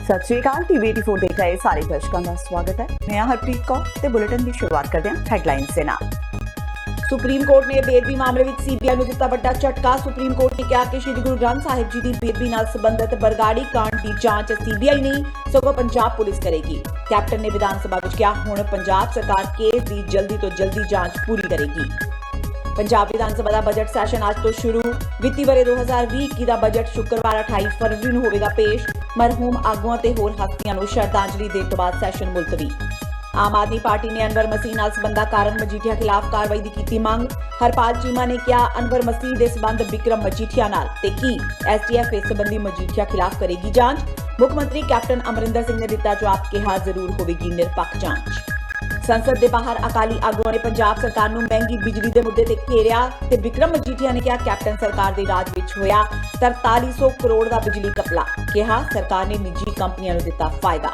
सत श्री अकाल। टीवी 84 देख रहे सारे दर्शकों का स्वागत है। मैं हरप्रीत कौर ते बुलेटिन की शुरुआत करते हैं हेडलाइंस से नाल। सुप्रीम कोर्ट ने बेदबी मामले में सीबीआई ਨੂੰ ਦਿੱਤਾ ਵੱਡਾ ਝਟਕਾ। ਸੁਪਰੀਮ ਕੋਰਟ ਨੇ ਕਿਹਾ ਕਿ ਸ਼੍ਰੀ ਗੁਰੂ ਗ੍ਰੰਥ ਸਾਹਿਬ ਜੀ ਦੀ ਬੇਦਬੀ ਨਾਲ ਸੰਬੰਧਿਤ ਬਰਗਾੜੀ ਕਾਂਡ ਦੀ ਜਾਂਚ ਸੀਬੀਆਈ ਨਹੀਂ ਸਗੋਂ ਪੰਜਾਬ ਪੁਲਿਸ ਕਰੇਗੀ। ਕੈਪਟਨ ਨੇ ਵਿਧਾਨ ਸਭਾ ਵਿੱਚ ਕਿਹਾ ਹੁਣ ਪੰਜਾਬ ਸਰਕਾਰ ਕੇਸ ਦੀ ਜਲਦੀ ਤੋਂ ਜਲਦੀ ਜਾਂਚ ਪੂਰੀ ਕਰੇਗੀ। पंजाब विधानसभा का बजट सैशन आज तो शुरू। वित्ती वरे 2020-21 का बजट शुक्रवार 28 फरवरी ਨੂੰ ਹੋਵੇਗਾ पेश। मरहूम आगुआं ते होर हस्तियां ਨੂੰ श्रद्धांजलि देने तो बाद सैशन मुलतवी। आम आदमी पार्टी ने अनवर मसीह नाल संबंधा कारण मजीठिया खिलाफ कार्रवाई की कीती मांग। हरपाल चीमा ने कहा अनवर मसीह दे संबंध बिक्रम मजीठिया नाल ते की एसटीएफ इस संबंधी मजीठिया खिलाफ करेगी जांच। मुख्यमंत्री कैप्टन अमरिंदर सिंह ने दिता जवाब, कहा जरूर होवेगी निरपक्ष जांच। संसद के बाहर अकाली आगुआं ने पंजाब सरकार ਨੂੰ महंगी बिजली के मुद्दे ते घेरिया ते बिक्रम मजीठिया ने कहा कैप्टन सरकार के राज विच होया 4300 करोड़ का बिजली घपला। कहा सरकार ने निजी कंपनियों ਨੂੰ ਦਿੱਤਾ फायदा।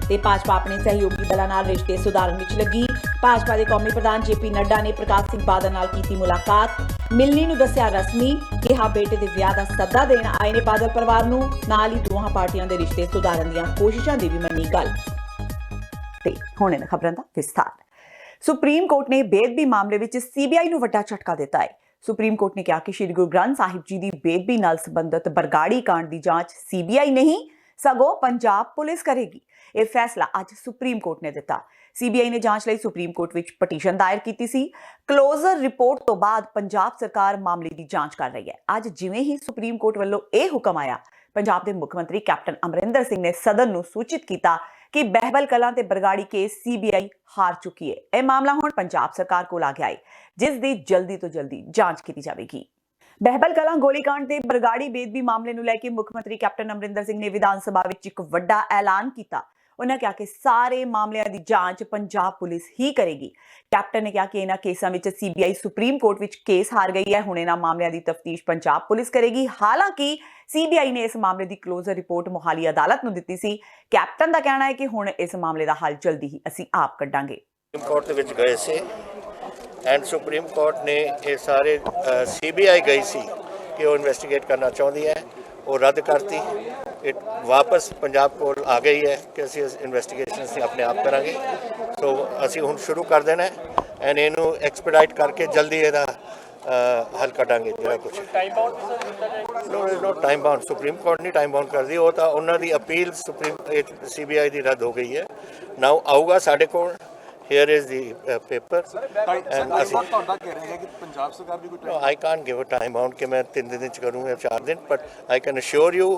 ते भाजपा अपने सहयोगी दलों नाल रिश्ते सुधारन विच लगी। भाजपा के कौमी प्रधान जेपी नड्डा ने प्रकाश सिंह बादल नाल कीती मुलाकात। मिलनी ਨੂੰ ਦੱਸਿਆ रस्मी। कहा बेटे के विआह का सद्दा देण आए ने बादल परिवार ਨੂੰ। नाल ही दोवां पार्टियां के रिश्ते सुधारन दीआं कोशिशां दी भी मन्नी गल। ਹੁਣ ਇਹਨਾਂ ਖਬਰਾਂ ਦਾ ਵਿਸਥਾਰ। ਸੁਪਰੀਮ ਕੋਰਟ ਨੇ ਬੇਦਬੀ ਮਾਮਲੇ ਵਿੱਚ ਸੀਬੀਆਈ ਨੂੰ ਵੱਡਾ ਝਟਕਾ ਦਿੱਤਾ ਹੈ। ਸੁਪਰੀਮ ਕੋਰਟ ਨੇ ਕਿਹਾ ਕਿ ਸ਼੍ਰੀ ਗੁਰੂ ਗ੍ਰੰਥ ਸਾਹਿਬ ਜੀ ਦੀ ਬੇਦਬੀ ਨਾਲ ਸੰਬੰਧਿਤ ਬਰਗਾੜੀ ਕਾਂਡ ਦੀ ਜਾਂਚ ਸੀਬੀਆਈ ਨਹੀਂ ਸਗੋਂ ਪੰਜਾਬ ਪੁਲਿਸ ਕਰੇਗੀ। ਇਹ ਫੈਸਲਾ ਅੱਜ ਸੁਪਰੀਮ ਕੋਰਟ ਨੇ ਦਿੱਤਾ। ਸੀਬੀਆਈ ਨੇ ਜਾਂਚ ਲਈ ਸੁਪਰੀਮ ਕੋਰਟ ਵਿੱਚ ਪਟੀਸ਼ਨ ਦਾਇਰ ਕੀਤੀ ਸੀ। ਕਲੋਜ਼ਰ ਰਿਪੋਰਟ ਤੋਂ ਬਾਅਦ ਪੰਜਾਬ ਸਰਕਾਰ ਮਾਮਲੇ ਦੀ ਜਾਂਚ ਕਰ ਰਹੀ ਹੈ। ਅੱਜ ਜਿਵੇਂ ਹੀ ਸੁਪਰੀਮ ਕੋਰਟ ਵੱਲੋਂ ਇਹ ਹੁਕਮ ਆਇਆ, ਪੰਜਾਬ ਦੇ ਮੁੱਖ ਮੰਤਰੀ ਕੈਪਟਨ ਅਮਰਿੰਦਰ ਸਿੰਘ ਨੇ ਸਦਨ ਨੂੰ ਸੂਚਿਤ ਕੀਤਾ कि बहबल कलां ते बरगाड़ी केस सीबीआई हार चुकी है। यह मामला हुण पंजाब सरकार कोल आ गया है, जिस दी जल्दी तो जल्दी जांच की जाएगी। बहबल कलां गोलीकांड ते बरगाड़ी बेदबी मामले नूं लैके मुख मंत्री कैप्टन अमरिंदर सिंह ने विधान सभा विच एक वड्डा ऐलान किया। उन्होंने कहा कि सारे मामलों की जांच पंजाब पुलिस ही करेगी। कैप्टन ने कहा कि इन्हां केसां विच CBI supreme court which case हार गई है। हुण इन्हां मामलों की तफ्तीश पंजाब पुलिस करेगी। हालांकि सीबीआई ने इस मामले की क्लोजर रिपोर्ट मोहाली अदालत नूं दित्ती सी। कैप्टन का कहना है कि हुण इस मामले का हल जल्दी ही असीं आप कड्डांगे। सुप्रीम कोर्ट दे विच गए से एंड सुप्रीम कोर्ट ने ये सारे सीबीआई गई सी कि वो इन्वेस्टिगेट करना चाहती है, वो रद्द करती। वापस पंजाब को आ गई है कि असी इन्वेस्टिगेशन असीं अपने आप करांगे। तो असी हुण शुरू कर देना है एंड इनू एक्सपीडाइट करके जल्दी इहदा हल कटांगे। जो कुछ no time bound supreme court नहीं टाइम बाउंड करती, वो तो उन्होंने अपील सुप्रीम सीबीआई की रद्द हो गई है। नाउ आऊगा साढ़े को Here is the paper. And I can't give a time bound कि मैं 3 दिन करूँगा 4 दिन, but I can assure you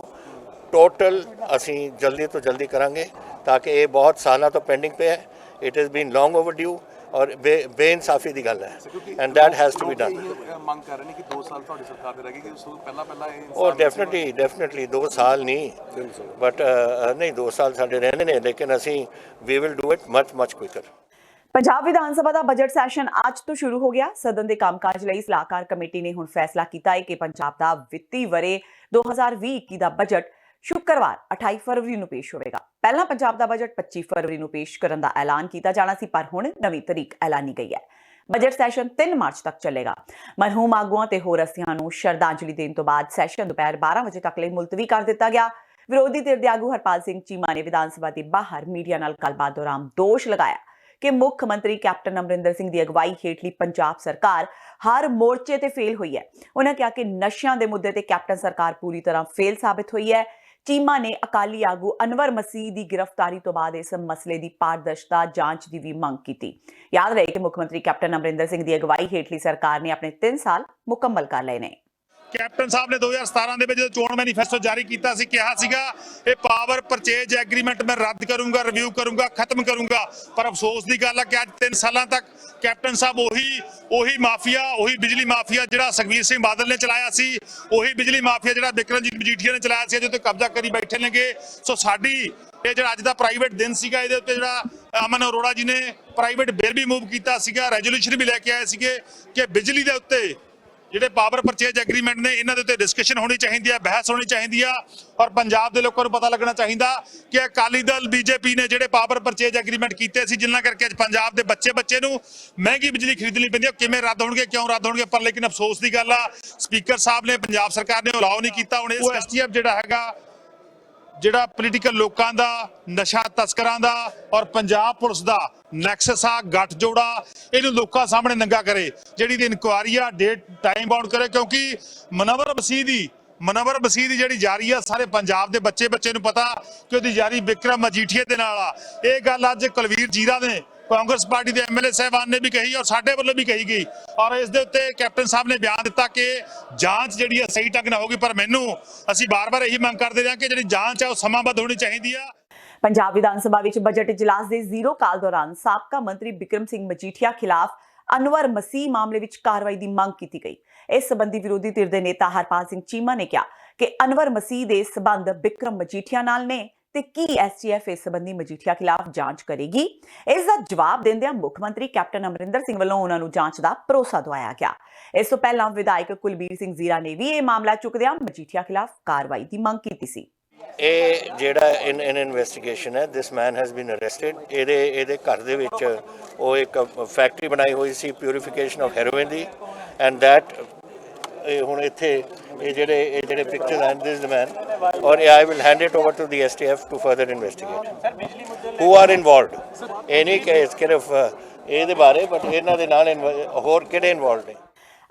total असी जल्दी तो जल्दी करांगे ताकि ये बहुत साल तो पेंडिंग पे है। It has been long overdue और बेइंसाफी की गल है and that has to be done। ਮੰਗ ਕਰ ਰਹੇ ਨੇ ਕਿ 2 ਸਾਲ ਤੁਹਾਡੀ ਸਰਕਾਰ ਦੇ ਰਹੇਗੀ कि ਉਸ ਤੋਂ ਪਹਿਲਾਂ ਉਹ डेफिनेटली 2 साल नहीं but नहीं 2 साल साढ़े रहने ने, लेकिन असी we will do it much quicker। Punjab Vidhan Sabha का बजट सैशन आज तो शुरू हो गया। सदन के कामकाज लई सलाहकार कमेटी ने हुण फैसला किया है कि पंजाब का वित्ती वरे 2020-21 का बजट शुक्रवार 28 फरवरी ਨੂੰ पेश होगा। पहला पंजाब का बजट 25 फरवरी ਨੂੰ पेश करने का ऐलान किया जाना सी, पर हुण नवीं तरीक ऐलानी गई है। बजट सैशन 3 मार्च तक चलेगा। मरहूम आगुआं ते होर हस्तियां नूं श्रद्धांजलि देने तो बाद सैशन दोपहर 12 बजे तक लई मुलतवी कर दिता गया। विरोधी धिर दे आगू हरपाल सिंह चीमा ने विधान सभा के बाहर मीडिया नाल गलबात दौरान दोष लगाया कि मुख मंत्री कैप्टन अमरिंदर सिंह की अगवाई हेठली पंजाब सरकार हर मोर्चे ते फेल हुई है। उन्होंने कहा कि नशियां दे मुद्दे ते कैप्टन सरकार पूरी तरह फेल साबित हुई है। चीमा ने अकाली आगू अनवर मसीह की गिरफ्तारी तो बाद इस मसले की पारदर्शिता जांच की भी मंग की। याद रहे कि मुख्यमंत्री कैप्टन अमरिंदर सिंह की अगवाई हेठली सरकार ने अपने 3 साल मुकम्मल कर लए ने। कैप्टन साहब ने 2017 ਦੇ ਵਿੱਚ ਜਦੋਂ ਚੋਣ ਮੈਨੀਫੈਸਟੋ ਜਾਰੀ ਕੀਤਾ ਸੀ, ਕਿਹਾ ਸੀਗਾ ਇਹ ਪਾਵਰ ਪਰਚੇਜ ਐਗਰੀਮੈਂਟ ਮੈਂ ਰੱਦ ਕਰੂੰਗਾ, ਰਿਵਿਊ ਕਰੂੰਗਾ, ਖਤਮ ਕਰੂੰਗਾ। ਪਰ ਅਫਸੋਸ ਦੀ ਗੱਲ ਹੈ ਕਿ ਅੱਜ 3 ਸਾਲਾਂ ਤੱਕ ਕੈਪਟਨ ਸਾਹਿਬ ਉਹੀ ਮਾਫੀਆ, ਉਹੀ ਬਿਜਲੀ ਮਾਫੀਆ ਜਿਹੜਾ ਸੁਖਬੀਰ ਸਿੰਘ ਬਾਦਲ ਨੇ ਚਲਾਇਆ ਸੀ, ਉਹੀ ਬਿਜਲੀ ਮਾਫੀਆ ਜਿਹੜਾ ਬਿਕਰਮਜੀਤ ਮਜੀਠੀਆ ਨੇ ਚਲਾਇਆ ਸੀ, ਜਿਹਦੇ ਉੱਤੇ ਕਬਜ਼ਾ ਕਰੀ ਬੈਠੇ ਨੇਗੇ। ਸੋ ਸਾਡੀ ਇਹ ਜਿਹੜਾ ਅੱਜ ਦਾ ਪ੍ਰਾਈਵੇਟ ਦਿਨ ਸੀਗਾ, ਇਹਦੇ ਉੱਤੇ ਜਿਹੜਾ ਅਮਨ ਅਰੋੜਾ ਜੀ ਨੇ ਪ੍ਰਾਈਵੇਟ ਬਿੱਲ ਵੀ ਮੂਵ ਕੀਤਾ ਸੀਗਾ, ਰੈਜ਼ੋਲੂਸ਼ਨ ਵੀ ਲੈ ਕੇ ਆਏ ਸੀਗੇ ਕਿ ਬਿਜਲੀ ਦੇ ਉੱਤੇ ਜਿਹੜੇ ਪਾਵਰ ਪਰਚੇਜ ਐਗਰੀਮੈਂਟ ਨੇ ਇਹਨਾਂ ਦੇ ਉੱਤੇ ਡਿਸਕਸ਼ਨ ਹੋਣੀ ਚਾਹੀਦੀ ਹੈ, ਬਹਿਸ ਹੋਣੀ ਚਾਹੀਦੀ ਆ। ਔਰ ਪੰਜਾਬ ਦੇ ਲੋਕਾਂ ਨੂੰ ਪਤਾ ਲੱਗਣਾ ਚਾਹੀਦਾ ਕਿ ਅਕਾਲੀ ਦਲ ਬੀਜੇਪੀ ਨੇ ਜਿਹੜੇ ਪਾਵਰ ਪਰਚੇਜ ਐਗਰੀਮੈਂਟ ਕੀਤੇ ਸੀ, ਜਿਨ੍ਹਾਂ ਕਰਕੇ ਅੱਜ ਪੰਜਾਬ ਦੇ ਬੱਚੇ ਨੂੰ ਮਹਿੰਗੀ ਬਿਜਲੀ ਖਰੀਦਣੀ ਪੈਂਦੀ ਹੈ, ਕਿਵੇਂ ਰੱਦ ਹੋਣਗੇ, ਕਿਉਂ ਰੱਦ ਹੋਣਗੇ। ਪਰ ਲੇਕਿਨ ਅਫਸੋਸ ਦੀ ਗੱਲ ਆ, ਸਪੀਕਰ ਸਾਹਿਬ ਨੇ, ਪੰਜਾਬ ਸਰਕਾਰ ਨੇ ਅਲਾਉ ਨਹੀਂ ਕੀਤਾ। ਹੁਣ ਇਹ ਐਸਟੀਐਫ ਜਿਹੜਾ ਹੈਗਾ ਜਿਹੜਾ ਪੋਲੀਟੀਕਲ ਲੋਕਾਂ ਦਾ, ਨਸ਼ਾ ਤਸਕਰਾਂ ਦਾ ਔਰ ਪੰਜਾਬ ਪੁਲਿਸ ਦਾ ਨੈਕਸਸ ਆ, ਗੱਠਜੋੜਾ, ਇਹਨੂੰ ਲੋਕਾਂ ਸਾਹਮਣੇ ਨੰਗਾ ਕਰੇ। ਜਿਹੜੀ ਦੀ ਇਨਕੁਆਇਰੀ ਆ ਡੇਟ ਟਾਈਮ ਬਾਉਂਡ ਕਰੇ, ਕਿਉਂਕਿ ਮੁਨੱਵਰ ਮਸੀਹ ਦੀ ਜਿਹੜੀ ਜਾਰੀ ਆ ਸਾਰੇ ਪੰਜਾਬ ਦੇ ਬੱਚੇ ਨੂੰ ਪਤਾ ਕਿ ਉਹਦੀ ਜਾਰੀ ਵਿਕਰਮ ਮਜੀਠੀਆ ਦੇ ਨਾਲ ਆ। ਇਹ ਗੱਲ ਅੱਜ ਕੁਲਵੀਰ ਜੀਰਾ ਨੇ, ਕਾਂਗਰਸ ਪਾਰਟੀ ਦੇ ਐਮਐਲਏ ਸਾਹਿਬਾਨ ਨੇ ਵੀ ਕਹੀ ਔਰ ਸਾਡੇ ਵੱਲੋਂ ਵੀ ਕਹੀ ਗਈ, ਔਰ ਇਸ ਦੇ ਉੱਤੇ ਕੈਪਟਨ ਸਾਹਿਬ ਨੇ ਬਿਆਨ ਦਿੱਤਾ ਕਿ ਜਾਂਚ ਜਿਹੜੀ ਆ ਸਹੀ ਢੰਗ ਨਾਲ ਹੋਗੀ। ਪਰ ਅਸੀਂ ਬਾਰ-ਬਾਰ ਇਹੀ ਮੰਗ ਕਰਦੇ ਰਹੇ ਕਿ ਜਿਹੜੀ ਜਾਂਚ ਆ ਉਹ ਸਮਾਂਬੱਧ ਹੋਣੀ ਚਾਹੀਦੀ ਆ। ਪੰਜਾਬ ਵਿਧਾਨ ਸਭਾ ਵਿੱਚ ਬਜਟ ਇਜਲਾਸ ਦੇ ਜ਼ੀਰੋ ਕਾਲ ਦੌਰਾਨ ਸਾਬਕਾ ਮੰਤਰੀ ਬਿਕਰਮ ਸਿੰਘ ਮਜੀਠੀਆ ਖਿਲਾਫ ਅਨਵਰ ਮਸੀਹ ਮਾਮਲੇ ਵਿੱਚ ਕਾਰਵਾਈ ਦੀ ਮੰਗ ਕੀਤੀ ਗਈ। ਇਸ ਸੰਬੰਧੀ ਵਿਰੋਧੀ ਧਿਰ ਦੇ ਨੇਤਾ ਹਰਪਾਲ ਸਿੰਘ ਚੀਮਾ ਨੇ ਕਿਹਾ ਕਿ ਅਨਵਰ ਮਸੀਹ ਦੇ ਸਬੰਧ ਬਿਕਰਮ ਮਜੀਠੀਆ ਨਾਲ ਨੇ ਤੇ ਕੀ ਐਸਟੀਐਫ ਇਸ ਸੰਬੰਧੀ ਮਜੀਠੀਆ ਖਿਲਾਫ ਜਾਂਚ ਕਰੇਗੀ। ਇਸ ਦਾ ਜਵਾਬ ਦਿੰਦਿਆਂ ਮੁੱਖ ਮੰਤਰੀ ਕੈਪਟਨ ਅਮਰਿੰਦਰ ਸਿੰਘ ਵੱਲੋਂ ਉਹਨਾਂ ਨੂੰ ਜਾਂਚ ਦਾ ਭਰੋਸਾ ਦਿਵਾਇਆ ਗਿਆ। ਇਸ ਤੋਂ ਪਹਿਲਾਂ ਵਿਧਾਇਕ ਕੁਲਬੀਰ ਸਿੰਘ ਜ਼ੀਰਾ ਨੇ ਵੀ ਇਹ ਮਾਮਲਾ ਚੁੱਕਦਿਆਂ ਮਜੀਠੀਆ ਖਿਲਾਫ ਕਾਰਵਾਈ ਦੀ ਮੰਗ ਕੀਤੀ ਸੀ। ਇਹ ਜਿਹੜਾ ਇਨ ਇਨਵੈਸਟੀਗੇਸ਼ਨ ਹੈ, ਦਿਸ ਮੈਨ ਹੈਜ਼ ਬੀਨ ਅਰੈਸਟਡ। ਇਹਦੇ ਘਰ ਦੇ ਵਿੱਚ ਉਹ ਇੱਕ ਫੈਕਟਰੀ ਬਣਾਈ ਹੋਈ ਸੀ ਪਿਊਰੀਫਿਕੇਸ਼ਨ of heroin the, and that ਹੁਣ ਇੱਥੇ ਇਹ ਜਿਹੜੇ picture and this the man, ਔਰ I will hand it over to the STF to further investigate who are involved. ਇਹ ਨਹੀਂ ਕਿ ਸਿਰਫ ਇਹਦੇ ਬਾਰੇ, ਬਟ ਇਹਨਾਂ ਦੇ ਨਾਲ ਹੋਰ ਕਿਹੜੇ ਇਨਵੋਲਵਡ ਨੇ।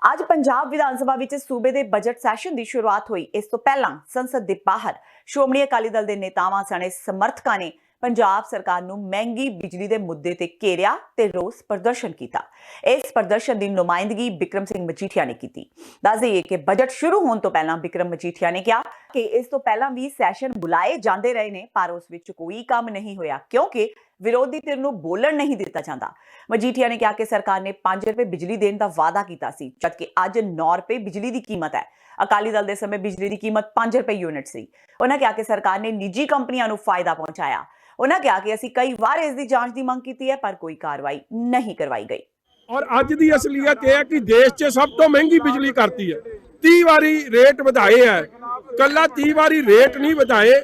ਅੱਜ ਪੰਜਾਬ ਵਿਧਾਨ ਸਭਾ ਵਿੱਚ ਸੂਬੇ ਦੇ ਬਜਟ ਸੈਸ਼ਨ ਦੀ ਸ਼ੁਰੂਆਤ ਹੋਈ। ਇਸ ਤੋਂ ਪਹਿਲਾਂ ਸੰਸਦ ਦੇ ਬਾਹਰ ਸ਼੍ਰੋਮਣੀ ਅਕਾਲੀ ਦਲ ਦੇ ਨੇਤਾਵਾਂ ਸਣੇ ਸਮਰਥਕਾਂ ਨੇ ਪੰਜਾਬ ਸਰਕਾਰ ਨੂੰ ਮਹਿੰਗੀ ਬਿਜਲੀ ਦੇ ਮੁੱਦੇ ਤੇ ਘੇਰਿਆ ਤੇ ਰੋਸ ਪ੍ਰਦਰਸ਼ਨ ਕੀਤਾ। ਇਸ ਪ੍ਰਦਰਸ਼ਨ ਦੀ ਨੁਮਾਇੰਦਗੀ ਬਿਕਰਮ ਸਿੰਘ ਮਜੀਠੀਆ ਨੇ ਕੀਤੀ। ਦੱਸ ਦਈਏ ਕਿ ਬਜਟ ਸ਼ੁਰੂ ਹੋਣ ਤੋਂ ਪਹਿਲਾਂ ਬਿਕਰਮ ਮਜੀਠੀਆ ਨੇ ਕਿਹਾ ਕਿ ਇਸ ਤੋਂ ਪਹਿਲਾਂ ਵੀ ਸੈਸ਼ਨ ਬੁਲਾਏ ਜਾਂਦੇ ਰਹੇ ਨੇ, ਪਰ ਉਸ ਵਿੱਚ ਕੋਈ ਕੰਮ ਨਹੀਂ ਹੋਇਆ ਕਿਉਂਕਿ ਵਿਰੋਧੀ ਧਿਰ ਨੂੰ ਬੋਲਣ ਨਹੀਂ ਦਿੱਤਾ ਜਾਂਦਾ। ਮਜੀਠੀਆ ਨੇ ਕਿਹਾ ਕਿ ਸਰਕਾਰ ਨੇ 5 ਰੁਪਏ ਬਿਜਲੀ ਦੇਣ ਦਾ ਵਾਅਦਾ ਕੀਤਾ ਸੀ, ਜਦਕਿ ਅੱਜ 9 ਰੁਪਏ ਬਿਜਲੀ ਦੀ ਕੀਮਤ ਹੈ। ਅਕਾਲੀ ਦਲ ਦੇ ਸਮੇਂ ਬਿਜਲੀ ਦੀ ਕੀਮਤ 5 ਰੁਪਏ ਯੂਨਿਟ ਸੀ। ਉਹਨਾਂ ਕਿਹਾ ਕਿ ਸਰਕਾਰ ਨੇ ਨਿੱਜੀ ਕੰਪਨੀਆਂ ਨੂੰ ਫਾਇਦਾ ਪਹੁੰਚਾਇਆ। ਉਹਨਾਂ ਕਿਹਾ ਕਿ ਅਸੀਂ ਕਈ ਵਾਰ ਇਸ ਦੀ ਜਾਂਚ ਦੀ ਮੰਗ ਕੀਤੀ ਹੈ, ਪਰ ਕੋਈ ਕਾਰਵਾਈ ਨਹੀਂ ਕਰਵਾਈ ਗਈ। ਔਰ ਅੱਜ ਦੀ ਅਸਲੀਅਤ ਇਹ ਹੈ ਕਿ ਦੇਸ਼ 'ਚ ਸਭ ਤੋਂ ਮਹਿੰਗੀ ਬਿਜਲੀ ਕਰਤੀ ਹੈ। 30 ਵਾਰੀ ਰੇਟ ਵਧਾਏ ਹੈ, ਕੱਲਾ 30 ਵਾਰੀ ਰੇਟ ਨਹੀਂ ਵਧਾਏ,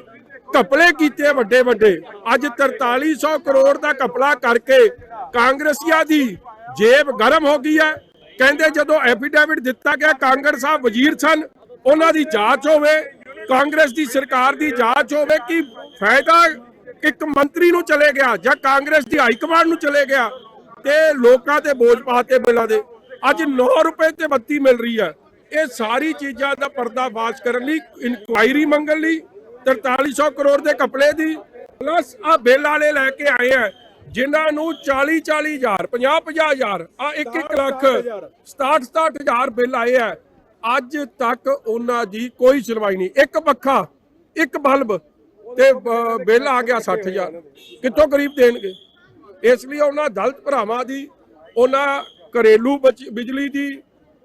ਘਪਲੇ ਕੀਤੇ ਵੱਡੇ ਵੱਡੇ। ਅੱਜ 4300 ਕਰੋੜ ਦਾ ਘਪਲਾ ਕਰਕੇ ਕਾਂਗਰਸੀਆਂ ਦੀ ਜੇਬ ਗਰਮ ਹੋ ਗਈ ਹੈ। ਕਹਿੰਦੇ ਜਦੋਂ ਐਫੀਡੇਵਿਟ ਦਿੱਤਾ ਗਿਆ, ਕਾਂਗਰਸ ਸਾਹਿਬ ਵਜ਼ੀਰ ਸਨ, ਉਹਨਾਂ ਦੀ ਜਾਂਚ ਹੋਵੇ, ਕਾਂਗਰਸ ਦੀ ਸਰਕਾਰ ਦੀ ਜਾਂਚ ਹੋਵੇ ਕਿ ਫਾਇਦਾ ਇੱਕ ਮੰਤਰੀ ਨੂੰ ਚਲੇ ਗਿਆ ਜਾਂ ਕਾਂਗਰਸ ਦੀ ਹਾਈ ਕਮਾਂਡ ਨੂੰ ਚਲੇ ਗਿਆ ਤੇ ਲੋਕਾਂ ਤੇ ਬੋਝ ਪਾਤੇ ਬਿੱਲਾਂ ਦੇ। ਅੱਜ 9 ਰੁਪਏ ਤੇ ਬੱਤੀ ਮਿਲ ਰਹੀ ਹੈ। ਇਹ ਸਾਰੀ ਚੀਜ਼ਾਂ ਦਾ ਪਰਦਾਫਾਸ਼ ਕਰਨ ਲਈ, ਇਨਕੁਆਇਰੀ ਮੰਗਣ ਲਈ 4300 ਕਰੋੜ ਦੇ ਘਪਲੇ ਦੀ ਪਲੱਸ ਆ ਬਿੱਲ ਵਾਲੇ ਲੈ ਕੇ ਆਏ ਆ ਜਿਨ੍ਹਾਂ ਨੂੰ 40,000 50,000 ਆ 1 ਲੱਖ 67,000 ਬਿੱਲ ਆਏ ਆ। ਅੱਜ ਤੱਕ ਉਹਨਾਂ ਦੀ ਕੋਈ ਸੁਣਵਾਈ ਨਹੀਂ। ਇੱਕ ਪੱਖਾ, ਇੱਕ ਬਲਬ ਤੇ ਬਿੱਲ ਆ ਗਿਆ 60,000। ਕਿੱਥੋਂ ਗਰੀਬ ਦੇਣਗੇ? ਇਸ ਲਈ ਉਹਨਾਂ ਦਲਿਤ ਭਰਾਵਾਂ ਦੀ, ਉਹਨਾਂ ਘਰੇਲੂ ਬਿਜਲੀ ਦੀ,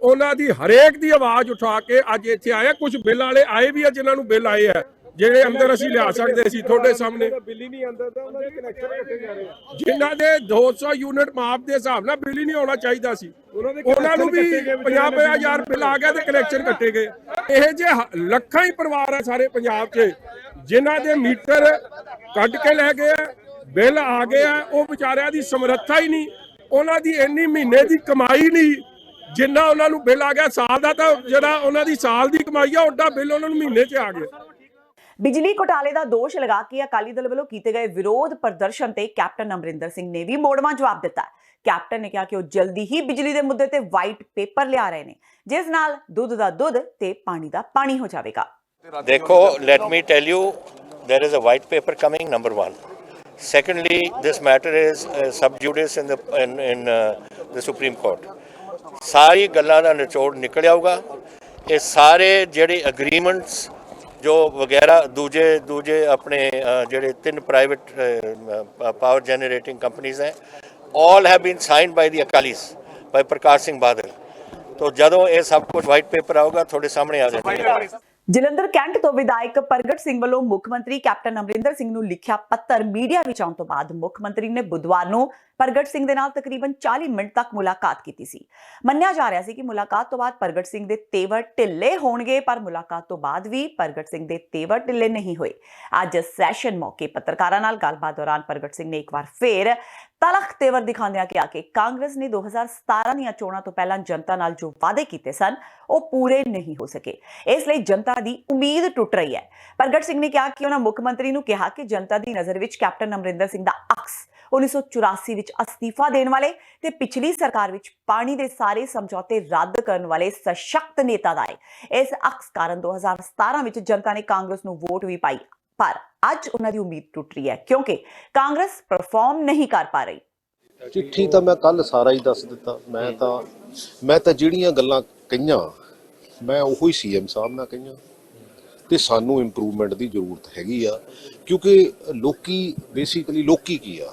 ਉਹਨਾਂ ਦੀ ਹਰੇਕ ਦੀ ਆਵਾਜ਼ ਉਠਾ ਕੇ ਅੱਜ ਇੱਥੇ ਆਇਆ। ਕੁਝ ਬਿੱਲ ਵਾਲੇ ਆਏ ਵੀ ਆ ਜਿਨ੍ਹਾਂ ਨੂੰ ਬਿੱਲ ਆਏ ਆ, ਜਿਹੜੇ ਅੰਦਰ ਅਸੀਂ ਲਿਆ ਸਕਦੇ ਸੀ ਤੁਹਾਡੇ ਸਾਹਮਣੇ। ਬਿੱਲ ਹੀ ਨਹੀਂ ਆਉਂਦਾ ਤਾਂ ਉਹਨਾਂ ਦੇ ਕਨੈਕਸ਼ਨ ਕੱਟੇ ਜਾ ਰਹੇ ਆ। ਜਿਨ੍ਹਾਂ ਦੇ 200 ਯੂਨਿਟ ਮਾਪ ਦੇ ਹਿਸਾਬ ਨਾਲ ਬਿੱਲ ਹੀ ਨਹੀਂ ਆਉਣਾ ਚਾਹੀਦਾ ਸੀ, ਉਹਨਾਂ ਨੂੰ ਵੀ 50,000 ਬਿੱਲ ਆ ਗਿਆ ਤੇ ਕਨੈਕਸ਼ਨ ਕੱਟੇ ਗਏ। ਇਹ ਜੇ ਲੱਖਾਂ ਹੀ ਪਰਿਵਾਰ ਆ ਸਾਰੇ ਪੰਜਾਬ 'ਚ ਜਿਨ੍ਹਾਂ ਦੇ ਮੀਟਰ ਕੱਢ ਕੇ ਲੈ ਗਏ ਆ, ਬਿੱਲ ਆ ਗਏ ਆ। ਉਹ ਵਿਚਾਰਿਆਂ ਦੀ ਸਮਰੱਥਾ ਹੀ ਨਹੀਂ, ਉਹਨਾਂ ਦੀ ਇੰਨੀ ਮਹੀਨੇ ਦੀ ਕਮਾਈ ਨਹੀਂ ਜਿੰਨਾ ਉਹਨਾਂ ਨੂੰ ਬਿੱਲ ਆ ਗਿਆ। ਸਾਲ ਦਾ ਤਾਂ ਜਿਹੜਾ ਉਹਨਾਂ ਦੀ ਸਾਲ ਦੀ ਕਮਾਈ ਆ, ਓਡਾ ਬਿੱਲ ਉਹਨਾਂ ਨੂੰ ਮਹੀਨੇ 'ਚ ਆ ਗਿਆ। ਬਿਜਲੀ ਘੁਟਾਲੇ ਦਾ ਦੋਸ਼ ਲਗਾ ਕੇ ਅਕਾਲੀ ਦਲ ਵੱਲੋਂ ਕੀਤੇ ਗਏ ਵਿਰੋਧ ਪ੍ਰਦਰਸ਼ਨ ਤੇ ਕੈਪਟਨ ਅਮਰਿੰਦਰ ਸਿੰਘ ਨੇ ਵੀ ਮੋੜਵਾਂ ਜਵਾਬ ਦਿੱਤਾ। ਕੈਪਟਨ ਨੇ ਕਿਹਾ ਕਿ ਉਹ ਜਲਦੀ ਹੀ ਬਿਜਲੀ ਦੇ ਮੁੱਦੇ ਤੇ ਵਾਈਟ ਪੇਪਰ ਲਿਆ ਰਹੇ ਨੇ, ਜਿਸ ਨਾਲ ਦੁੱਧ ਦਾ ਦੁੱਧ ਤੇ ਪਾਣੀ ਦਾ ਪਾਣੀ ਹੋ ਜਾਵੇਗਾ। ਦੇਖੋ, let me tell you, there is a white paper coming, number one. Secondly, this matter is sub judice in the Supreme Court. ਸਾਰੀ ਗੱਲਾਂ ਦਾ ਨਿਚੋੜ ਨਿਕਲ ਆਊਗਾ। ਇਹ ਸਾਰੇ ਜਿਹੜੇ agreements ਜੋ ਵਗੈਰਾ ਦੂਜੇ ਆਪਣੇ ਜਿਹੜੇ 3 ਪ੍ਰਾਈਵੇਟ ਪਾਵਰ ਜਨਰੇਟਿੰਗ ਕੰਪਨੀਜ਼ ਹੈ, all have been signed by the Akalis, by ਪ੍ਰਕਾਸ਼ ਸਿੰਘ ਬਾਦਲ। तो ਜਦੋਂ ਇਹ ਸਭ ਕੁਝ ਵਾਈਟ ਪੇਪਰ ਆਊਗਾ ਤੁਹਾਡੇ ਸਾਹਮਣੇ ਆ ਜਾਏਗਾ। ਜਲੰਧਰ ਕੈਂਟ ਤੋਂ ਵਿਧਾਇਕ ਪ੍ਰਗਟ ਸਿੰਘ ਵੱਲੋਂ ਮੁੱਖ ਮੰਤਰੀ ਕੈਪਟਨ ਅਮਰਿੰਦਰ ਸਿੰਘ ਨੂੰ ਲਿਖਿਆ ਪੱਤਰ ਮੀਡੀਆ ਵਿੱਚ ਆਉਣ ਤੋਂ ਬਾਅਦ ਮੁੱਖ ਮੰਤਰੀ ਨੇ ਬੁੱਧਵਾਰ ਨੂੰ ਪ੍ਰਗਟ ਸਿੰਘ ਦੇ ਨਾਲ ਤਕਰੀਬਨ 40 ਮਿੰਟ ਤੱਕ ਮੁਲਾਕਾਤ ਕੀਤੀ ਸੀ। ਮੰਨਿਆ ਜਾ ਰਿਹਾ ਸੀ ਕਿ ਮੁਲਾਕਾਤ ਤੋਂ ਬਾਅਦ ਪ੍ਰਗਟ ਸਿੰਘ ਦੇ ਤੇਵਰ ਢਿੱਲੇ ਹੋਣਗੇ, ਪਰ ਮੁਲਾਕਾਤ ਤੋਂ ਬਾਅਦ ਵੀ ਪ੍ਰਗਟ ਸਿੰਘ ਦੇ ਤੇਵਰ ਢਿੱਲੇ ਨਹੀਂ ਹੋਏ। ਅੱਜ ਸੈਸ਼ਨ ਮੌਕੇ ਪੱਤਰਕਾਰਾਂ ਨਾਲ ਗੱਲਬਾਤ ਦੌਰਾਨ ਪ੍ਰਗਟ ਸਿੰਘ ਨੇ ਇੱਕ ਵਾਰ ਫੇਰ ਤਲਖ ਤੇਵਰ ਦਿਖਾਉਂਦਿਆਂ ਕਿਹਾ ਕਿ ਕਾਂਗਰਸ ਨੇ 2017 ਦੀਆਂ ਚੋਣਾਂ ਤੋਂ ਪਹਿਲਾਂ ਜਨਤਾ ਨਾਲ ਜੋ ਵਾਅਦੇ ਕੀਤੇ ਸਨ ਉਹ ਪੂਰੇ ਨਹੀਂ ਹੋ ਸਕੇ, ਇਸ ਲਈ ਜਨਤਾ ਦੀ ਉਮੀਦ ਟੁੱਟ ਰਹੀ ਹੈ। ਪ੍ਰਗਟ ਸਿੰਘ ਨੇ ਕਿਹਾ ਕਿ ਉਹਨਾਂ ਮੁੱਖ ਮੰਤਰੀ ਨੂੰ ਕਿਹਾ ਕਿ ਜਨਤਾ ਦੀ ਨਜ਼ਰ ਵਿੱਚ ਕੈਪਟਨ ਅਮਰਿੰਦਰ ਸਿੰਘ ਦਾ ਅਕਸ 1984 ਵਿੱਚ ਅਸਤੀਫਾ ਦੇਣ ਵਾਲੇ ਤੇ ਪਿਛਲੀ ਸਰਕਾਰ ਵਿੱਚ ਪਾਣੀ ਦੇ ਸਾਰੇ ਸਮਝੌਤੇ ਰੱਦ ਕਰਨ ਵਾਲੇ ਸਸ਼ਕਤ ਨੇਤਾ ਦਾ ਹੈ। ਇਸ ਅਕਸ ਕਾਰਨ 2017 ਵਿੱਚ ਜਨਤਾ ਨੇ ਕਾਂਗਰਸ ਨੂੰ ਵੋਟ ਵੀ ਪਾਈ, ਪਰ ਅੱਜ ਉਹਨਾਂ ਦੀ ਉਮੀਦ ਟੁੱਟ ਰਹੀ ਹੈ ਕਿਉਂਕਿ ਕਾਂਗਰਸ ਪਰਫਾਰਮ ਨਹੀਂ ਕਰ ਪਾ ਰਹੀ। ਚਿੱਠੀ ਤਾਂ ਮੈਂ ਕੱਲ ਸਾਰਾ ਹੀ ਦੱਸ ਦਿੱਤਾ। ਮੈਂ ਤਾਂ ਜਿਹੜੀਆਂ ਗੱਲਾਂ ਕਹੀਆਂ ਮੈਂ ਉਹੀ ਸੀਐਮ ਸਾਹਿਬ ਨਾਲ ਕਹੀਆਂ ਤੇ ਸਾਨੂੰ ਇੰਪਰੂਵਮੈਂਟ ਦੀ ਜ਼ਰੂਰਤ ਹੈਗੀ ਆ, ਕਿਉਂਕਿ ਲੋਕੀ ਕੀ ਆ,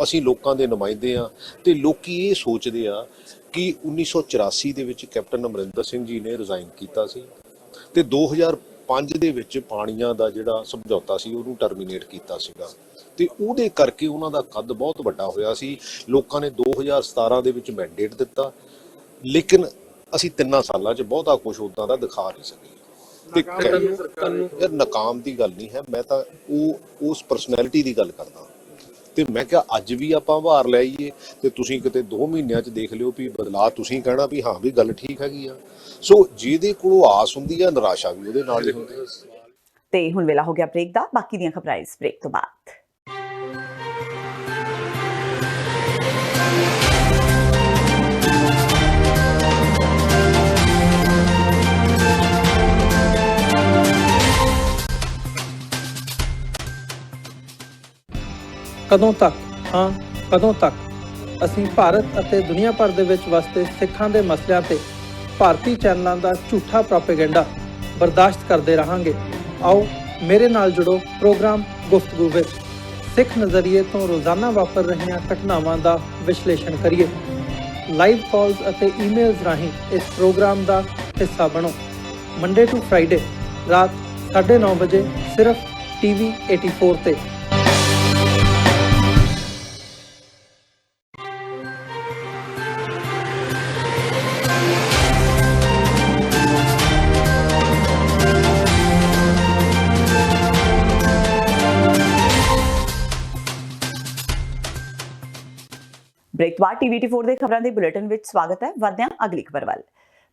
ਅਸੀਂ ਲੋਕਾਂ ਦੇ ਨੁਮਾਇੰਦੇ ਆ ਤੇ ਲੋਕੀ ਇਹ ਸੋਚਦੇ ਆ ਕਿ 1984 ਦੇ ਵਿੱਚ ਕੈਪਟਨ ਅਮਰਿੰਦਰ ਸਿੰਘ ਜੀ ਨੇ ਰਿਜ਼ਾਈਨ ਕੀਤਾ ਸੀ ਤੇ 2005 ਦੇ ਵਿੱਚ ਪਾਣੀਆਂ ਦਾ ਜਿਹੜਾ ਸਮਝੌਤਾ ਸੀ ਉਹਨੂੰ ਟਰਮੀਨੇਟ ਕੀਤਾ ਸੀਗਾ ਤੇ ਉਹਦੇ ਕਰਕੇ ਉਹਨਾਂ ਦਾ ਕੱਦ ਬਹੁਤ ਵੱਡਾ ਹੋਇਆ ਸੀ। ਲੋਕਾਂ ਨੇ 2017 ਦੇ ਵਿੱਚ ਮੈਂਡੇਟ ਦਿੱਤਾ, ਲੇਕਿਨ ਅਸੀਂ 3 ਸਾਲਾਂ 'ਚ ਬਹੁਤਾ ਕੁਝ ਉਦਾਂ ਦਾ ਦਿਖਾ ਨਹੀਂ ਸਕੇ। ਤੇ ਯਾਰ ਨਾਕਾਮ ਦੀ ਗੱਲ ਨਹੀਂ ਹੈ, ਮੈਂ ਤਾਂ ਉਸ ਪਰਸਨੈਲਿਟੀ ਦੀ ਗੱਲ ਕਰਦਾ ਤੇ ਮੈਂ ਕਿਹਾ ਅੱਜ ਵੀ ਆਪਾਂ ਭਾਰ ਲੈ ਆਈਏ ਤੇ ਤੁਸੀਂ ਕਿਤੇ 2 ਮਹੀਨਿਆਂ 'ਚ ਦੇਖ ਲਿਓ ਵੀ ਬਦਲਾਅ, ਤੁਸੀਂ ਕਹਿਣਾ ਵੀ ਹਾਂ ਵੀ ਗੱਲ ਠੀਕ ਹੈਗੀ ਆ। ਸੋ ਜਿਹਦੇ ਕੋਲੋਂ ਆਸ ਹੁੰਦੀ ਆ ਨਿਰਾਸ਼ਾ ਵੀ ਉਹਦੇ ਨਾਲ ਹੀ ਹੁੰਦੀ ਹੈ। ਤੇ ਹੁਣ ਵੇਲਾ ਹੋ ਗਿਆ ਬ੍ਰੇਕ ਦਾ, ਬਾਕੀ ਦੀਆਂ ਖਬਰਾਂ ਇਸ ਬ੍ਰੇਕ ਤੋਂ ਬਾਅਦ। ਕਦੋਂ ਤੱਕ ਕਦੋਂ ਤੱਕ ਅਸੀਂ ਭਾਰਤ ਅਤੇ ਦੁਨੀਆ ਭਰ ਦੇ ਵਿੱਚ ਵਸਦੇ ਸਿੱਖਾਂ ਦੇ ਮਸਲਿਆਂ ਤੇ ਭਾਰਤੀ ਚੈਨਲਾਂ ਦਾ ਝੂਠਾ ਪ੍ਰੋਪੇਗੈਂਡਾ ਬਰਦਾਸ਼ਤ ਕਰਦੇ ਰਹਾਂਗੇ। ਆਓ ਮੇਰੇ ਨਾਲ ਜੁੜੋ ਪ੍ਰੋਗਰਾਮ ਗੁਫ਼ਤਗੂ ਵਿੱਚ ਸਿੱਖ ਨਜ਼ਰੀਏ ਤੋਂ ਰੋਜ਼ਾਨਾ ਵਾਪਰ ਰਹੀਆਂ ਘਟਨਾਵਾਂ ਦਾ ਵਿਸ਼ਲੇਸ਼ਣ ਕਰੀਏ। ਲਾਈਵ ਕਾਲਸ ਅਤੇ ਈਮੇਲਸ ਰਾਹੀਂ ਇਸ ਪ੍ਰੋਗਰਾਮ ਦਾ ਹਿੱਸਾ ਬਣੋ। ਮੰਡੇ ਟੂ ਫਰਾਈਡੇ ਰਾਤ 9:30 ਵਜੇ ਸਿਰਫ TV 84 ਤੇ। ਬ੍ਰੇਕ ਤੋਂ ਬਾਅਦ TV 84 ਦੇ ਖਬਰਾਂ ਦੇ ਬੁਲੇਟਿਨ ਵਿੱਚ ਸਵਾਗਤ ਹੈ। ਵਧਦੇ ਹਾਂ ਅਗਲੀ ਖਬਰ ਵੱਲ।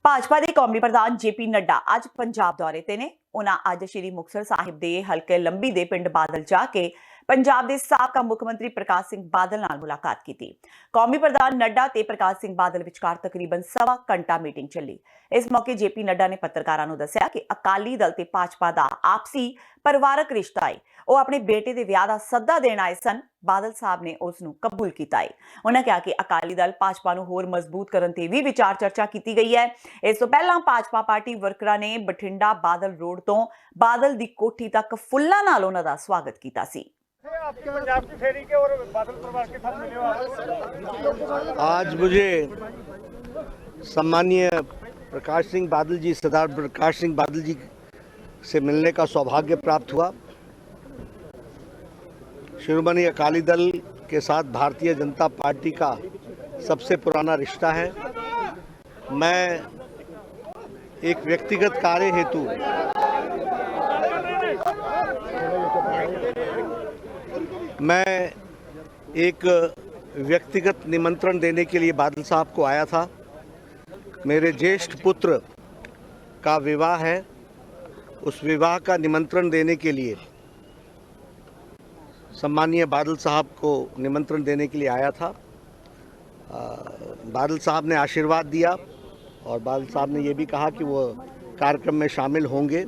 ਭਾਜਪਾ ਦੇ ਕੌਮੀ ਪ੍ਰਧਾਨ JP ਨੱਡਾ ਅੱਜ ਪੰਜਾਬ ਦੌਰੇ ਤੇ ਨੇ। ਉਹਨਾਂ ਅੱਜ ਸ਼੍ਰੀ ਮੁਕਤਸਰ ਸਾਹਿਬ ਦੇ ਹਲਕੇ ਲੰਬੀ ਦੇ ਪਿੰਡ ਬਾਦਲ ਜਾ ਕੇ ਪੰਜਾਬ ਦੇ ਸਾਬਕਾ ਮੁੱਖ ਮੰਤਰੀ ਪ੍ਰਕਾਸ਼ ਸਿੰਘ ਬਾਦਲ ਨਾਲ ਮੁਲਾਕਾਤ ਕੀਤੀ। ਕੌਮੀ ਪ੍ਰਧਾਨ ਨੱਡਾ ਤੇ ਪ੍ਰਕਾਸ਼ ਸਿੰਘ ਬਾਦਲ ਵਿਚਕਾਰ ਤਕਰੀਬਨ 1.25 ਘੰਟਾ ਮੀਟਿੰਗ ਚੱਲੀ। ਇਸ ਮੌਕੇ JP ਨੱਡਾ ਨੇ ਪੱਤਰਕਾਰਾਂ ਨੂੰ ਦੱਸਿਆ ਕਿ ਅਕਾਲੀ ਦਲ ਤੇ ਭਾਜਪਾ ਦਾ ਆਪਸੀ ਪਰਿਵਾਰਕ ਰਿਸ਼ਤਾ ਹੈ। ਉਹ ਆਪਣੇ ਬੇਟੇ ਦੇ ਵਿਆਹ ਦਾ ਸੱਦਾ ਦੇਣ ਆਏ ਸਨ। ਬਾਦਲ ਸਾਹਿਬ ਨੇ ਉਸ ਨੂੰ ਕਬੂਲ ਕੀਤਾ ਹੈ। ਉਹਨਾਂ ਕਿਹਾ ਕਿ ਅਕਾਲੀ ਦਲ ਭਾਜਪਾ ਨੂੰ ਹੋਰ ਮਜ਼ਬੂਤ ਕਰਨ ਤੇ ਵੀ ਵਿਚਾਰ ਚਰਚਾ ਕੀਤੀ ਗਈ ਹੈ। ਇਸ ਤੋਂ ਪਹਿਲਾਂ ਭਾਜਪਾ ਪਾਰਟੀ ਵਰਕਰਾਂ ਨੇ ਬਠਿੰਡਾ ਬਾਦਲ ਰੋਡ ਤੋਂ ਬਾਦਲ ਦੀ ਕੋਠੀ ਤੱਕ ਫੁੱਲਾਂ ਨਾਲ ਉਹਨਾਂ ਦਾ ਸਵਾਗਤ ਕੀਤਾ ਸੀ। आज मुझे सम्मानीय प्रकाश सिंह बादल जी, सरदार प्रकाश सिंह बादल जी से मिलने का सौभाग्य प्राप्त हुआ। शिरोमणि अकाली दल के साथ भारतीय जनता पार्टी का सबसे पुराना रिश्ता है। मैं एक व्यक्तिगत कार्य हेतु निमंत्रण देने के लिए बादल साहब को आया था। मेरे ज्येष्ठ पुत्र का विवाह है, उस विवाह का निमंत्रण देने के लिए सम्मानीय बादल साहब को निमंत्रण देने के लिए आया था। बादल साहब ने आशीर्वाद दिया और बादल साहब ने ये भी कहा कि वो कार्यक्रम में शामिल होंगे।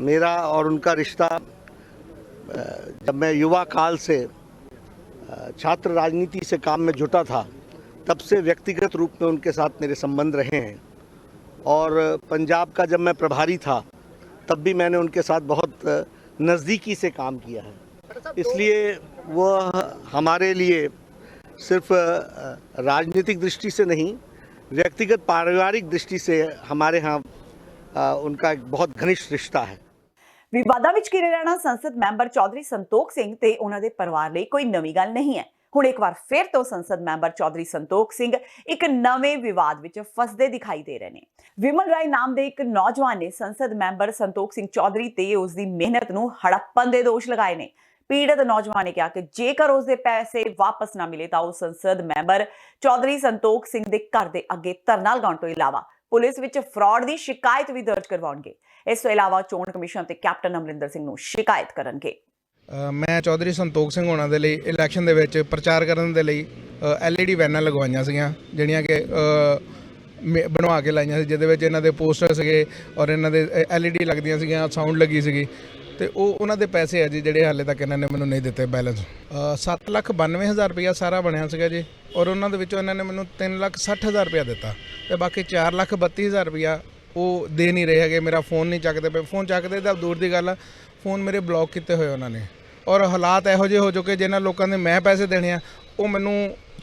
मेरा और उनका रिश्ता जब मैं युवा काल से छात्र राजनीति से काम में जुटा था तब से व्यक्तिगत रूप में उनके साथ मेरे संबंध रहे हैं और पंजाब का जब मैं प्रभारी था तब भी मैंने उनके साथ बहुत नज़दीकी से काम किया है। इसलिए वह हमारे लिए सिर्फ राजनीतिक दृष्टि से नहीं, व्यक्तिगत पारिवारिक दृष्टि से हमारे यहाँ उनका एक बहुत घनिष्ठ रिश्ता है। ਵਿਵਾਦਾਂ ਵਿੱਚ ਘਿਰੇ ਰਹਿਣਾ ਸੰਸਦ ਮੈਂਬਰ ਚੌਧਰੀ ਸੰਤੋਖ ਸਿੰਘ ਤੇ ਉਹਨਾਂ ਦੇ ਪਰਿਵਾਰ ਲਈ ਕੋਈ ਨਵੀਂ ਗੱਲ ਨਹੀਂ ਹੈ। ਹੁਣ ਇੱਕ ਵਾਰ ਫਿਰ ਤੋਂ ਸੰਸਦ ਮੈਂਬਰ ਚੌਧਰੀ ਸੰਤੋਖ ਸਿੰਘ ਇੱਕ ਨਵੇਂ ਵਿਵਾਦ ਵਿੱਚ ਫਸਦੇ ਦਿਖਾਈ ਦੇ ਰਹੇ ਨੇ। ਵਿਮਲ ਰਾਏ ਨਾਮ ਦੇ ਇੱਕ ਨੌਜਵਾਨ ਨੇ ਸੰਸਦ ਮੈਂਬਰ ਸੰਤੋਖ ਸਿੰਘ ਚੌਧਰੀ ਤੇ ਉਸ ਦੀ ਮਿਹਨਤ ਨੂੰ ਹੜੱਪਣ ਦੇ ਦੋਸ਼ ਲਗਾਏ ਨੇ। ਪੀੜਤ ਨੌਜਵਾਨ ਨੇ ਕਿਹਾ ਕਿ ਜੇਕਰ ਉਸ ਦੇ ਪੈਸੇ ਵਾਪਸ ਨਾ ਮਿਲੇ ਤਾਂ ਉਹ ਸੰਸਦ ਮੈਂਬਰ ਚੌਧਰੀ ਸੰਤੋਖ ਸਿੰਘ ਦੇ ਘਰ ਦੇ ਅੱਗੇ ਧਰਨਾ ਲਗਾਉਣ ਤੋਂ ਇਲਾਵਾ ਪੁਲਿਸ ਵਿੱਚ ਫਰਾਡ ਦੀ ਸ਼ਿਕਾਇਤ ਵੀ ਦਰਜ ਕਰਵਾਉਣਗੇ। ਇਸ ਤੋਂ ਇਲਾਵਾ ਚੋਣ ਕਮਿਸ਼ਨ ਤੇ ਕੈਪਟਨ ਅਮਰਿੰਦਰ ਸਿੰਘ ਨੂੰ ਸ਼ਿਕਾਇਤ ਕਰਨਗੇ। ਮੈਂ ਚੌਧਰੀ ਸੰਤੋਖ ਸਿੰਘ ਹੋਣਾ ਦੇ ਲਈ ਇਲੈਕਸ਼ਨ ਦੇ ਵਿੱਚ ਪ੍ਰਚਾਰ ਕਰਨ ਦੇ ਲਈ LED ਵੈਨਾਂ ਲਗਵਾਈਆਂ ਸੀਗੀਆਂ, ਜਿਹੜੀਆਂ ਕਿ ਬਣਵਾ ਕੇ ਲਾਈਆਂ ਸੀ, ਜਿਹਦੇ ਵਿੱਚ ਇਹਨਾਂ ਦੇ ਪੋਸਟਰ ਸੀਗੇ ਔਰ ਇਹਨਾਂ ਦੇ LED ਲੱਗਦੀਆਂ ਸੀਗੀਆਂ, ਸਾਊਂਡ ਲੱਗੀ ਸੀਗੀ, ਤੇ ਉਹਨਾਂ ਦੇ ਪੈਸੇ ਆ ਜੀ ਜਿਹੜੇ ਹਾਲੇ ਤੱਕ ਇਹਨਾਂ ਨੇ ਮੈਨੂੰ ਨਹੀਂ ਦਿੱਤੇ। ਬੈਲੈਂਸ 7,92,000 ਰੁਪਇਆ ਸਾਰਾ ਬਣਿਆ ਸੀਗਾ ਜੀ, ਔਰ ਉਹਨਾਂ ਦੇ ਵਿੱਚੋਂ ਇਹਨਾਂ ਨੇ ਮੈਨੂੰ 3,60,000 ਰੁਪਇਆ ਦਿੱਤਾ ਤੇ ਬਾਕੀ 4,32,000 ਰੁਪਇਆ ਉਹ ਦੇ ਨਹੀਂ ਰਹੇ ਹੈਗੇ। ਮੇਰਾ ਫ਼ੋਨ ਨਹੀਂ ਚੱਕਦੇ ਪਏ, ਫ਼ੋਨ ਚੱਕਦੇ ਤਾਂ ਦੂਰ ਦੀ ਗੱਲ ਆ, ਫ਼ੋਨ ਮੇਰੇ ਬਲੌਕ ਕੀਤੇ ਹੋਏ ਉਹਨਾਂ ਨੇ। ਔਰ ਹਾਲਾਤ ਇਹੋ ਜਿਹੇ ਹੋ ਚੁੱਕੇ ਜਿਨ੍ਹਾਂ ਲੋਕਾਂ ਦੇ ਮੈਂ ਪੈਸੇ ਦੇਣੇ ਆ ਉਹ ਮੈਨੂੰ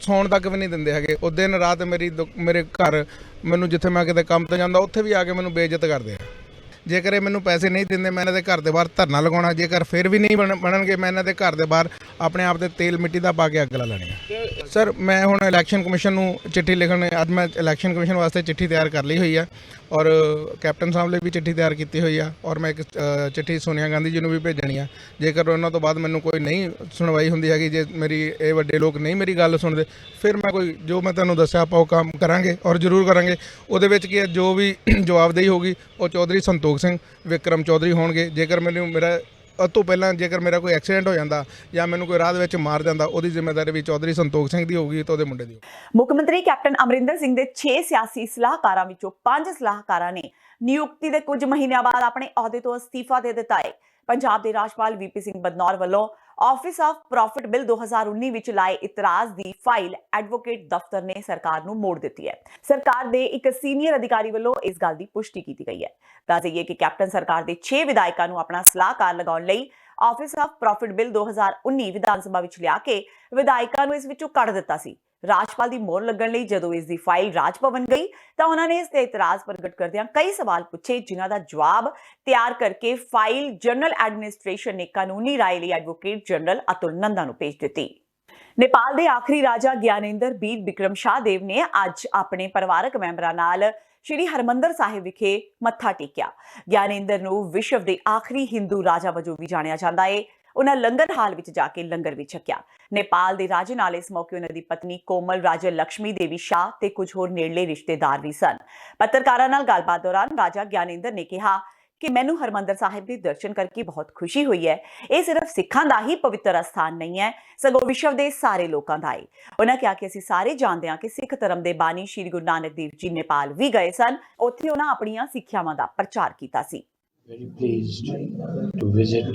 ਸੌਣ ਤੱਕ ਵੀ ਨਹੀਂ ਦਿੰਦੇ ਹੈਗੇ। ਉਹ ਦਿਨ ਰਾਤ ਮੇਰੇ ਘਰ ਮੈਨੂੰ ਜਿੱਥੇ ਮੈਂ ਕਿਤੇ ਕੰਮ ਤੇ ਜਾਂਦਾ ਉੱਥੇ ਵੀ ਆ ਕੇ ਮੈਨੂੰ ਬੇਇੱਜ਼ਤ ਕਰਦੇ ਆ। ਜੇਕਰ ਇਹ ਮੈਨੂੰ ਪੈਸੇ ਨਹੀਂ ਦਿੰਦੇ ਮੈਂ ਇਹਨਾਂ ਦੇ ਘਰ ਦੇ ਬਾਹਰ ਧਰਨਾ ਲਗਾਉਣਾ। ਜੇਕਰ ਫਿਰ ਵੀ ਨਹੀਂ ਬਣਨਗੇ ਮੈਂ ਇਹਨਾਂ ਦੇ ਘਰ ਦੇ ਬਾਹਰ ਆਪਣੇ ਆਪ ਤੇ ਤੇਲ ਮਿੱਟੀ ਦਾ ਪਾ ਕੇ ਅੱਗ ਲਾ ਲੈਣੀ ਆ। ਸਰ ਮੈਂ ਹੁਣ ਇਲੈਕਸ਼ਨ ਕਮਿਸ਼ਨ ਨੂੰ ਚਿੱਠੀ ਲਿਖਣ, ਅੱਜ ਮੈਂ ਇਲੈਕਸ਼ਨ ਕਮਿਸ਼ਨ ਵਾਸਤੇ ਚਿੱਠੀ ਤਿਆਰ ਕਰ ਲਈ ਹੋਈ ਆ ਔਰ ਕੈਪਟਨ ਸਾਹਿਬ ਲਈ ਵੀ ਚਿੱਠੀ ਤਿਆਰ ਕੀਤੀ ਹੋਈ ਆ ਔਰ ਮੈਂ ਇੱਕ ਚਿੱਠੀ ਸੋਨੀਆ ਗਾਂਧੀ ਜੀ ਨੂੰ ਵੀ ਭੇਜਣੀ ਆ। ਜੇਕਰ ਉਹਨਾਂ ਤੋਂ ਬਾਅਦ ਮੈਨੂੰ ਕੋਈ ਨਹੀਂ ਸੁਣਵਾਈ ਹੁੰਦੀ ਹੈਗੀ, ਜੇ ਮੇਰੀ ਇਹ ਵੱਡੇ ਲੋਕ ਨਹੀਂ ਮੇਰੀ ਗੱਲ ਸੁਣਦੇ, ਫਿਰ ਮੈਂ ਕੋਈ ਜੋ ਮੈਂ ਤੁਹਾਨੂੰ ਦੱਸਿਆ ਆਪਾਂ ਉਹ ਕੰਮ ਕਰਾਂਗੇ ਔਰ ਜ਼ਰੂਰ ਕਰਾਂਗੇ। ਉਹਦੇ ਵਿੱਚ ਕੀ ਹੈ, ਜੋ ਵੀ ਜਵਾਬਦੇਹੀ ਹੋਊਗੀ ਉਹ ਚੌਧਰੀ ਸੰਤੋਖ ਸਿੰਘ, ਵਿਕਰਮ ਚੌਧਰੀ ਹੋਣਗੇ। ਜੇਕਰ ਮੈਨੂੰ ਮੇਰਾ ਤੋਂ ਪਹਿਲਾਂ ਜੇਕਰ ਮੇਰਾ ਕੋਈ ਐਕਸੀਡੈਂਟ ਹੋ ਜਾਂਦਾ ਜਾਂ ਮੈਨੂੰ ਕੋਈ ਰਾਹ ਦੇ ਵਿੱਚ ਮਾਰ ਜਾਂਦਾ, ਉਹਦੀ ਜ਼ਿੰਮੇਵਾਰੀ ਵੀ ਚੌਧਰੀ ਸੰਤੋਖ ਸਿੰਘ ਦੀ ਹੋਊਗੀ ਤੇ ਉਹਦੇ ਮੁੰਡੇ ਦੀ। ਮੁੱਖ ਮੰਤਰੀ ਕੈਪਟਨ ਅਮਰਿੰਦਰ ਸਿੰਘ ਦੇ 6 ਸਿਆਸੀ ਸਲਾਹਕਾਰਾਂ ਵਿੱਚੋਂ 5 ਸਲਾਹਕਾਰਾਂ ਨੇ ਨਿਯੁਕਤੀ ਦੇ ਕੁਝ ਮਹੀਨਿਆਂ ਬਾਅਦ ਆਪਣੇ ਅਹੁਦੇ ਤੋਂ ਅਸਤੀਫਾ ਦੇ ਦਿੱਤਾ ਹੈ। ਪੰਜਾਬ ਦੇ ਰਾਜਪਾਲ VP ਸਿੰਘ ਬਦਨੌਰ ਵੱਲੋਂ ਆਫਿਸ ਆਫ ਪ੍ਰੋਫਿਟ ਬਿੱਲ 2019 ਵਿੱਚ ਲਾਏ ਇਤਰਾਜ਼ ਦੀ ਫਾਈਲ ਐਡਵੋਕੇਟ ਦਫ਼ਤਰ ਨੇ ਸਰਕਾਰ ਨੂੰ ਮੋੜ ਦਿੱਤੀ ਹੈ। ਸਰਕਾਰ ਦੇ ਇੱਕ ਸੀਨੀਅਰ ਅਧਿਕਾਰੀ ਵੱਲੋਂ ਇਸ ਗੱਲ ਦੀ ਪੁਸ਼ਟੀ ਕੀਤੀ ਗਈ ਹੈ। ਦੱਸ ਦਈਏ ਕਿ ਕੈਪਟਨ ਸਰਕਾਰ ਦੇ 6 ਵਿਧਾਇਕਾਂ ਨੂੰ ਆਪਣਾ ਸਲਾਹਕਾਰ ਲਗਾਉਣ ਲਈ office of profit bill 2019 Vidhan Sabha ਵਿੱਚ ਲਿਆ ਕੇ ਵਿਧਾਇਕਾਂ ਨੂੰ ਇਸ ਵਿੱਚੋਂ ਕੱਢ ਦਿੱਤਾ ਸੀ। ਰਾਜਪਾਲ ਦੀ ਮੋਹਰ ਲੱਗਣ ਲਈ ਜਦੋਂ ਇਸ ਦੀ ਫਾਈਲ ਰਾਜ ਭਵਨ ਗਈ ਤਾਂ ਉਹਨਾਂ ਨੇ ਇਸ ਤੇ ਇਤਰਾਜ਼ ਪ੍ਰਗਟ ਕਰਦਿਆਂ ਕਈ ਸਵਾਲ ਪੁੱਛੇ, ਜਿਨ੍ਹਾਂ ਦਾ ਜਵਾਬ ਤਿਆਰ ਕਰਕੇ ਫਾਈਲ ਜਨਰਲ ਐਡਮਿਨਿਸਟ੍ਰੇਸ਼ਨ ਨੇ ਕਾਨੂੰਨੀ ਰਾਏ ਲਈ ਐਡਵੋਕੇਟ ਜਨਰਲ ਅਤੁਲ ਨੰਦਾ ਨੂੰ ਭੇਜ ਦਿੱਤੀ। ਨੇਪਾਲ ਦੇ ਆਖਰੀ ਰਾਜਾ ਗਿਆਨੇਂਦਰ ਬੀਰ ਬਿਕਰਮ ਸ਼ਾਹਦੇਵ ਨੇ ਅੱਜ ਆਪਣੇ ਪਰਿਵਾਰਕ ਮੈਂਬਰਾਂ ਨਾਲ ਸ਼੍ਰੀ ਹਰਮੰਦਰ ਸਾਹਿਬ ਵਿਖੇ ਮੱਥਾ ਟੇਕਿਆ। ਗਿਆਨੇਂਦਰ ਨੂੰ ਵਿਸ਼ਵ ਦੇ ਆਖਰੀ ਹਿੰਦੂ ਰਾਜਾ ਵਜੋਂ ਵੀ ਜਾਣਿਆ ਜਾਂਦਾ ਹੈ। ਉਹਨਾਂ ਲੰਗਰ ਹਾਲ ਵਿੱਚ ਜਾ ਕੇ ਲੰਗਰ ਵੀ ਛਕਿਆ। ਨੇਪਾਲ ਦੇ ਰਾਜੇ ਨਾਲ ਇਸ ਮੌਕੇ ਉਹਨਾਂ ਦੀ ਪਤਨੀ ਕੋਮਲ ਰਾਜਾ ਲక్ష్ਮੀ ਦੇਵੀ ਸ਼ਾਹ ਤੇ ਕੁਝ ਹੋਰ ਨੇੜਲੇ ਰਿਸ਼ਤੇਦਾਰ ਵੀ ਸਨ। ਪੱਤਰਕਾਰਾਂ ਨਾਲ ਗੱਲਬਾਤ ਦੌਰਾਨ ਰਾਜਾ ਗਿਆਨੇਂਦਰ ਨੇ ਕਿਹਾ ਕਿ ਮੈਨੂੰ ਹਰਮੰਦਰ ਸਾਹਿਬ ਦੇ ਦਰਸ਼ਨ ਕਰਕੇ ਬਹੁਤ ਖੁਸ਼ੀ ਹੋਈ ਹੈ। ਇਹ ਸਿਰਫ ਸਿੱਖਾਂ ਦਾ ਹੀ ਪਵਿੱਤਰ ਅਸਥਾਨ ਨਹੀਂ ਹੈ, ਸਗੋਂ ਵਿਸ਼ਵ ਦੇ ਸਾਰੇ ਲੋਕਾਂ ਦਾ ਹੈ। ਉਹਨਾਂ ਕਿਹਾ ਕਿ ਅਸੀਂ ਸਾਰੇ ਜਾਣਦੇ ਹਾਂ ਕਿ ਸਿੱਖ ਧਰਮ ਦੇ ਬਾਨੀ ਸ਼੍ਰੀ ਗੁਰੂ ਨਾਨਕ ਦੇਵ ਜੀ ਨੇਪਾਲ ਵੀ ਗਏ ਸਨ। ਉੱਥੇ ਉਹਨਾਂ ਆਪਣੀਆਂ ਸਿੱਖਿਆਵਾਂ ਦਾ ਪ੍ਰਚਾਰ ਕੀਤਾ ਸੀ। Very pleased to visit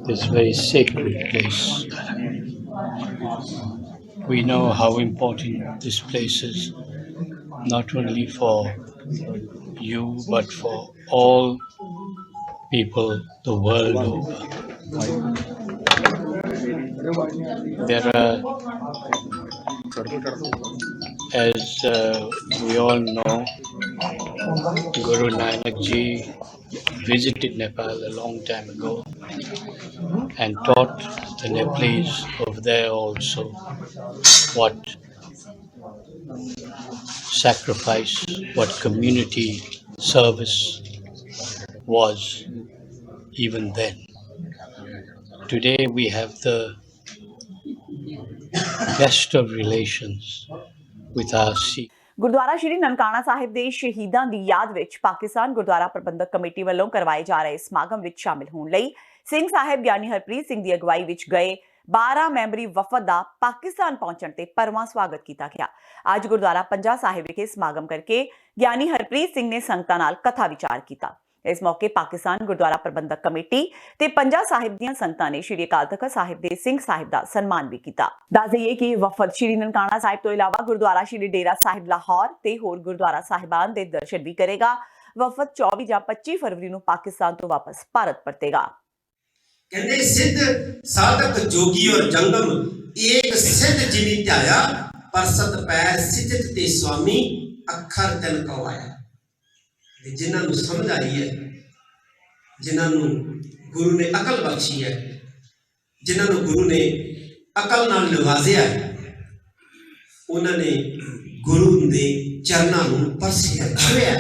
this very sacred place. We know how important this place is, not only for you but for all people the world over. There are, as we all know, Guru Nanak Ji visited Nepal a long time ago and taught the Nepalese over there also what sacrifice, what community service was even then. Today we have the best of relations with our Sikh. Gurdwara ਸ਼੍ਰੀ ਨਨਕਾਣਾ ਸਾਹਿਬ ਦੇ ਸ਼ਹੀਦਾਂ ਦੀ ਯਾਦ ਵਿੱਚ ਪਾਕਿਸਤਾਨ ਗੁਰਦੁਆਰਾ ਪ੍ਰਬੰਧਕ committee ਵੱਲੋਂ ਕਰਵਾਏ ਜਾ ਰਹੇ ਸਮਾਗਮ ਵਿੱਚ ਸ਼ਾਮਿਲ ਹੋਣ ਲਈ ਸਿੰਘ ਸਾਹਿਬ ਗਿਆਨੀ ਹਰਪ੍ਰੀਤ ਸਿੰਘ ਦੀ ਅਗਵਾਈ ਵਿੱਚ ਗਏ 12 ਮੈਂਬਰੀ ਵਫਦ ਦਾ ਪਾਕਿਸਤਾਨ ਪਹੁੰਚਣ ਤੇ ਭਰਵਾਂ ਸਵਾਗਤ ਕੀਤਾ ਗਿਆ। ਅੱਜ ਗੁਰਦੁਆਰਾ ਪੰਜਾ ਸਾਹਿਬ ਵਿਖੇ ਸਮਾਗਮ ਕਰਕੇ ਗਿਆਨੀ ਹਰਪ੍ਰੀਤ ਸਿੰਘ ਨੇ ਸੰਗਤਾਂ ਨਾਲ ਕਥਾ ਵਿਚਾਰ ਕੀਤਾ। ਇਸ ਮੌਕੇ ਪਾਕਿਸਤਾਨ ਗੁਰਦੁਆਰਾ ਪ੍ਰਬੰਧਕ ਕਮੇਟੀ ਤੇ ਪੰਜਾ ਸਾਹਿਬ ਦੀਆਂ ਸੰਗਤਾਂ ਨੇ ਸ਼੍ਰੀ ਅਕਾਲ ਤਖਤ ਸਾਹਿਬ ਦੇ ਸਿੰਘ ਸਾਹਿਬ ਦਾ ਸਨਮਾਨ ਵੀ ਕੀਤਾ। ਦੱਸ ਦਈਏ ਕਿ ਵਫਦ ਸ਼੍ਰੀ ਨਨਕਾਣਾ ਸਾਹਿਬ ਤੋਂ ਇਲਾਵਾ ਗੁਰਦੁਆਰਾ ਸ਼੍ਰੀ ਡੇਰਾ ਸਾਹਿਬ ਲਾਹੌਰ ਤੇ ਹੋਰ ਗੁਰਦੁਆਰਾ ਸਾਹਿਬਾਨ ਦੇ ਦਰਸ਼ਨ ਵੀ ਕਰੇਗਾ। ਵਫਦ 24 ਜਾਂ 25 ਫਰਵਰੀ ਨੂੰ ਪਾਕਿਸਤਾਨ ਤੋਂ ਵਾਪਸ ਭਾਰਤ ਪਰਤੇਗਾ। ਕਹਿੰਦੇ ਸਿੱਧ ਸਾਧਕ ਜੋਗੀ ਔਰ ਜੰਗਮ ਏਕ ਸਿੱਧ ਜਿਨੀ ਧਿਆਇਆ ਪਰ ਸਤ ਪੈਰ ਸਿੱਧਤ ਤੇ ਸੁਆਮੀ ਅੱਖਰ ਤਿਲ ਕੋ ਆਇਆ। ਜਿਨ੍ਹਾਂ ਨੂੰ ਸਮਝ ਆਈ ਹੈ, ਜਿਨ੍ਹਾਂ ਨੂੰ ਗੁਰੂ ਨੇ ਅਕਲ ਬਖਸ਼ੀ ਹੈ, ਜਿਨ੍ਹਾਂ ਨੂੰ ਗੁਰੂ ਨੇ ਅਕਲ ਨਾਲ ਨਵਾਜ਼ਿਆ ਹੈ, ਉਹਨਾਂ ਨੇ ਗੁਰੂ ਦੇ ਚਰਨਾਂ ਨੂੰ ਪਰਸਿਆ ਛੁਇਆ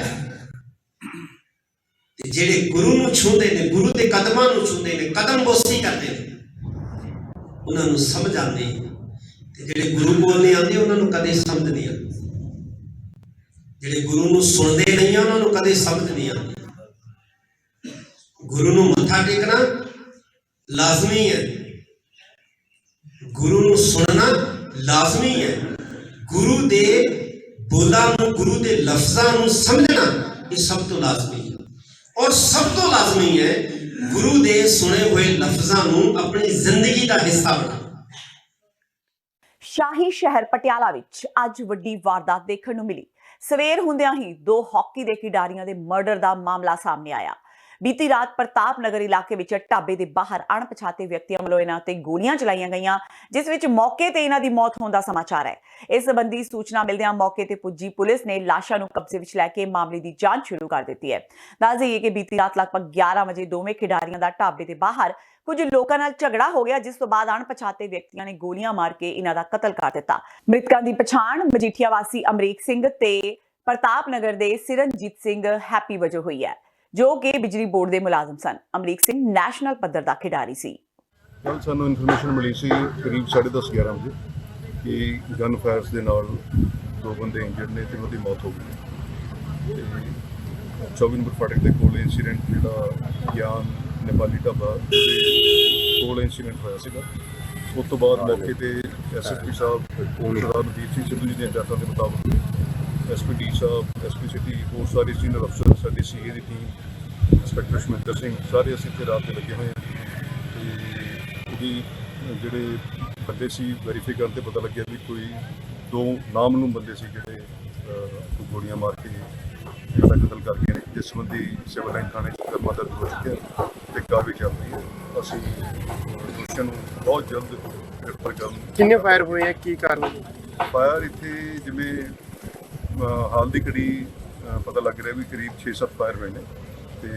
ਤੇ ਜਿਹੜੇ ਗੁਰੂ ਨੂੰ ਛੂੰਹਦੇ ਨੇ, ਗੁਰੂ ਦੇ ਕਦਮਾਂ ਨੂੰ ਛੂੰਹਦੇ ਨੇ, ਕਦਮਬੋਸੀ ਕਰਦੇ ਨੇ, ਉਹਨਾਂ ਨੂੰ ਸਮਝ ਆਉਂਦੀ। ਤੇ ਜਿਹੜੇ ਗੁਰੂ ਕੋਲ ਨਹੀਂ ਆਉਂਦੇ ਉਹਨਾਂ ਨੂੰ ਕਦੇ ਸਮਝ ਨਹੀਂ ਆਉਂਦੀ। ਜਿਹੜੇ ਗੁਰੂ ਨੂੰ ਸੁਣਦੇ ਨਹੀਂ ਆ ਉਹਨਾਂ ਨੂੰ ਕਦੇ ਸਮਝ ਨਹੀਂ ਆਉਂਦੀ। ਗੁਰੂ ਨੂੰ ਮੱਥਾ ਟੇਕਣਾ ਲਾਜ਼ਮੀ ਹੈ, ਗੁਰੂ ਨੂੰ ਸੁਣਨਾ ਲਾਜ਼ਮੀ ਹੈ, ਗੁਰੂ ਦੇ ਬੋਲਾਂ ਨੂੰ, ਗੁਰੂ ਦੇ ਲਫ਼ਜ਼ਾਂ ਨੂੰ ਸਮਝਣਾ ਇਹ ਸਭ ਤੋਂ ਲਾਜ਼ਮੀ ਹੈ। ਔਰ ਸਭ ਤੋਂ ਲਾਜ਼ਮੀ ਹੈ ਗੁਰੂ ਦੇ ਸੁਣੇ ਹੋਏ ਲਫ਼ਜ਼ਾਂ ਨੂੰ ਆਪਣੀ ਜ਼ਿੰਦਗੀ ਦਾ ਹਿੱਸਾ ਬਣਾਉਣਾ। ਸ਼ਾਹੀ ਸ਼ਹਿਰ ਪਟਿਆਲਾ ਵਿੱਚ ਅੱਜ ਵੱਡੀ ਵਾਰਦਾਤ ਦੇਖਣ ਨੂੰ ਮਿਲੀ। ਸਵੇਰ ਹੁੰਦਿਆਂ ਹੀ 2 ਹਾਕੀ ਦੇ ਖਿਡਾਰੀਆਂ ਦੇ ਮਰਡਰ ਦਾ ਮਾਮਲਾ ਸਾਹਮਣੇ ਆਇਆ। ਬੀਤੀ ਰਾਤ ਪ੍ਰਤਾਪ ਨਗਰ ਇਲਾਕੇ ਵਿੱਚ ਢਾਬੇ ਦੇ ਬਾਹਰ ਅਣਪਛਾਤੇ ਵਿਅਕਤੀਆਂ ਵੱਲੋਂ ਇਹਨਾਂ ਤੇ ਗੋਲੀਆਂ ਚਲਾਈਆਂ ਗਈਆਂ, ਜਿਸ ਵਿੱਚ ਮੌਕੇ ਤੇ ਇਹਨਾਂ ਦੀ ਮੌਤ ਹੋਣ ਦਾ ਸਮਾਚਾਰ ਹੈ। ਇਸ ਸੰਬੰਧੀ ਸੂਚਨਾ ਮਿਲਦਿਆਂ ਮੌਕੇ ਤੇ ਪੁੱਜੀ ਪੁਲਿਸ ਨੇ ਲਾਸ਼ਾਂ ਨੂੰ ਕਬਜ਼ੇ ਵਿੱਚ ਲੈ ਕੇ ਮਾਮਲੇ ਦੀ ਜਾਂਚ ਸ਼ੁਰੂ ਕਰ ਦਿੱਤੀ ਹੈ। ਦੱਸ ਦੇਈਏ ਕਿ ਬੀਤੀ ਰਾਤ ਲਗਭਗ 11 ਵਜੇ ਦੋਵੇਂ ਖਿਡਾਰੀਆਂ ਦਾ ਢਾਬੇ ਦੇ ਬਾਹਰ ਕੁਝ ਲੋਕਾਂ ਨਾਲ ਝਗੜਾ ਹੋ ਗਿਆ, ਜਿਸ ਤੋਂ ਬਾਅਦ ਅਣਪਛਾਤੇ ਵਿਅਕਤੀਆਂ ਨੇ ਗੋਲੀਆਂ ਮਾਰ ਕੇ ਇਹਨਾਂ ਦਾ ਕਤਲ ਕਰ ਦਿੱਤਾ। ਮ੍ਰਿਤਕਾਂ ਦੀ ਪਛਾਣ ਮਜੀਠੀਆ ਵਾਸੀ ਅਮਰੀਕ ਸਿੰਘ ਤੇ ਪ੍ਰਤਾਪ ਨਗਰ ਦੇ ਸਿਰਨਜੀਤ ਸਿੰਘ ਹੈਪੀ ਵਜੋਂ ਹੋਈ ਹੈ, ਜੋ ਕਿ ਬਿਜਲੀ ਬੋਰਡ ਦੇ ਮੁਲਾਜ਼ਮ ਸਨ। ਅਮਰੀਕ ਸਿੰਘ ਨੈਸ਼ਨਲ ਪੱਧਰ ਦਾ ਖਿਡਾਰੀ ਸੀ। ਕੱਲ੍ਹ ਸਾਨੂੰ ਇਨਫੋਰਮੇਸ਼ਨ ਮਿਲੀ ਸੀ ਕਰੀਬ 10:30-11 ਵਜੇ ਕਿ ਗਨ ਫਾਇਰਸ ਦੇ ਨਾਲ 2 ਬੰਦੇ ਇੰਜਰਡ ਨੇ ਤੇ ਉਹਦੀ ਮੌਤ ਹੋ ਗਈ। ਤੇ 24 ਨੰਬਰ ਫਾਟਕ ਦੇ ਕੋਲ ਇੰਸੀਡੈਂਟ ਜਿਹੜਾ ਗਿਆਨ ਨੇਪਾਲੀ ਢਾਬਾ ਦੇ ਕੋਲ ਇੰਸੀਡੈਂਟ ਹੋਇਆ ਸੀਗਾ। ਉਸ ਤੋਂ ਬਾਅਦ ਮੌਕੇ ਤੇ ਐਸਐਸਪੀ ਸਾਹਿਬ ਸਰਦਾਰ ਮਨਜੀਤ ਸਿੰਘ ਸਿੱਧੂ ਜੀ ਦੀਆਂ ਹਦਾਇਤਾਂ ਦੇ ਮੁਤਾਬਕ ਐਸਪੀਡੀ ਸਾਹਿਬ, ਐਸਪੀ ਸਿਟੀ, ਹੋਰ ਸਾਰੇ ਸੀਨੀਅਰ ਅਫਸਰ, ਸਾਡੀ ਸੀਏ ਦੀ ਟੀਮ, ਇੰਸਪੈਕਟਰ ਸ਼ਮਿੰਦਰ ਸਿੰਘ, ਸਾਰੇ ਅਸੀਂ ਇੱਥੇ ਰਾਤ ਦੇ ਲੱਗੇ ਹੋਏ ਹਾਂ। ਤੇ ਉਹਦੀ ਜਿਹੜੇ ਬੰਦੇ ਸੀ ਵੈਰੀਫਾਈ ਕਰਨ ਤੇ ਪਤਾ ਲੱਗਿਆ ਵੀ ਕੋਈ 2 ਨਾਮਲੂਮ ਬੰਦੇ ਸੀ ਜਿਹੜੇ ਗੋਲੀਆਂ ਮਾਰ ਕੇ ਜਿਹੜਾ ਕਤਲ ਕਰ ਗਏ ਨੇ, ਜਿਸ ਸੰਬੰਧੀ ਸਿਵਲ ਲਾਈਨ ਥਾਣੇ 'ਚ ਮੁਕੱਦਮਾ ਦਰਜ ਹੋ ਚੁੱਕਿਆ ਤੇ ਕਾਰਵਾਈ ਚੱਲ ਰਹੀ ਹੈ। ਅਸੀਂ ਦੋਸ਼ੀਆਂ ਨੂੰ ਬਹੁਤ ਜਲਦ ਗ੍ਰਿਫਤਾਰ ਕਰਨ। ਕਿੰਨੇ ਫਾਇਰ ਹੋਏ ਆ, ਕੀ ਕਾਰਨ? ਫਾਇਰ ਇੱਥੇ ਜਿਵੇਂ ਹਾਲ ਦੀ ਘੜੀ ਪਤਾ ਲੱਗ ਰਿਹਾ ਵੀ ਕਰੀਬ 6-7 ਫਾਇਰ ਹੋਏ ਨੇ ਤੇ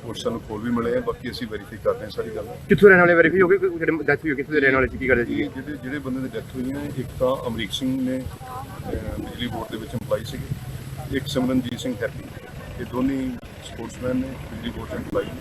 ਹੋਰ ਸਾਨੂੰ ਕੋਲ ਵੀ ਮਿਲੇ ਆ। ਬਾਕੀ ਅਸੀਂ ਵੈਰੀਫਾਈ ਕਰਦੇ ਹਾਂ ਸਾਰੀ ਗੱਲ। ਕਿੱਥੋਂ ਰਹਿਣ ਵਾਲੇ ਵੈਰੀਫਾਈ ਹੋ ਗਏ? ਜਿਹੜੇ ਡੈਥ ਹੋਈ ਕਿੱਥੋਂ ਦੇ ਰਹਿਣ ਵਾਲੇ ਸੀ, ਕੀ ਕਰਦੇ ਸੀ? ਜਿਹੜੇ ਬੰਦੇ ਦੀ ਡੈਥ ਹੋਈ ਹੈ, ਇੱਕ ਤਾਂ ਅਮਰੀਕ ਸਿੰਘ ਨੇ ਬਿਜਲੀ ਬੋਰਡ ਦੇ ਵਿੱਚ ਇੰਪਲਾਈ ਸੀਗੇ, ਇੱਕ ਸਿਮਰਨਜੀਤ ਸਿੰਘ ਹੈਪੀ, ਇਹ ਦੋਨੇ ਸਪੋਰਟਸਮੈਨ ਨੇ, ਬਿਜਲੀ ਬੋਰਡ 'ਚ ਇੰਪਲਾਈ ਨੇ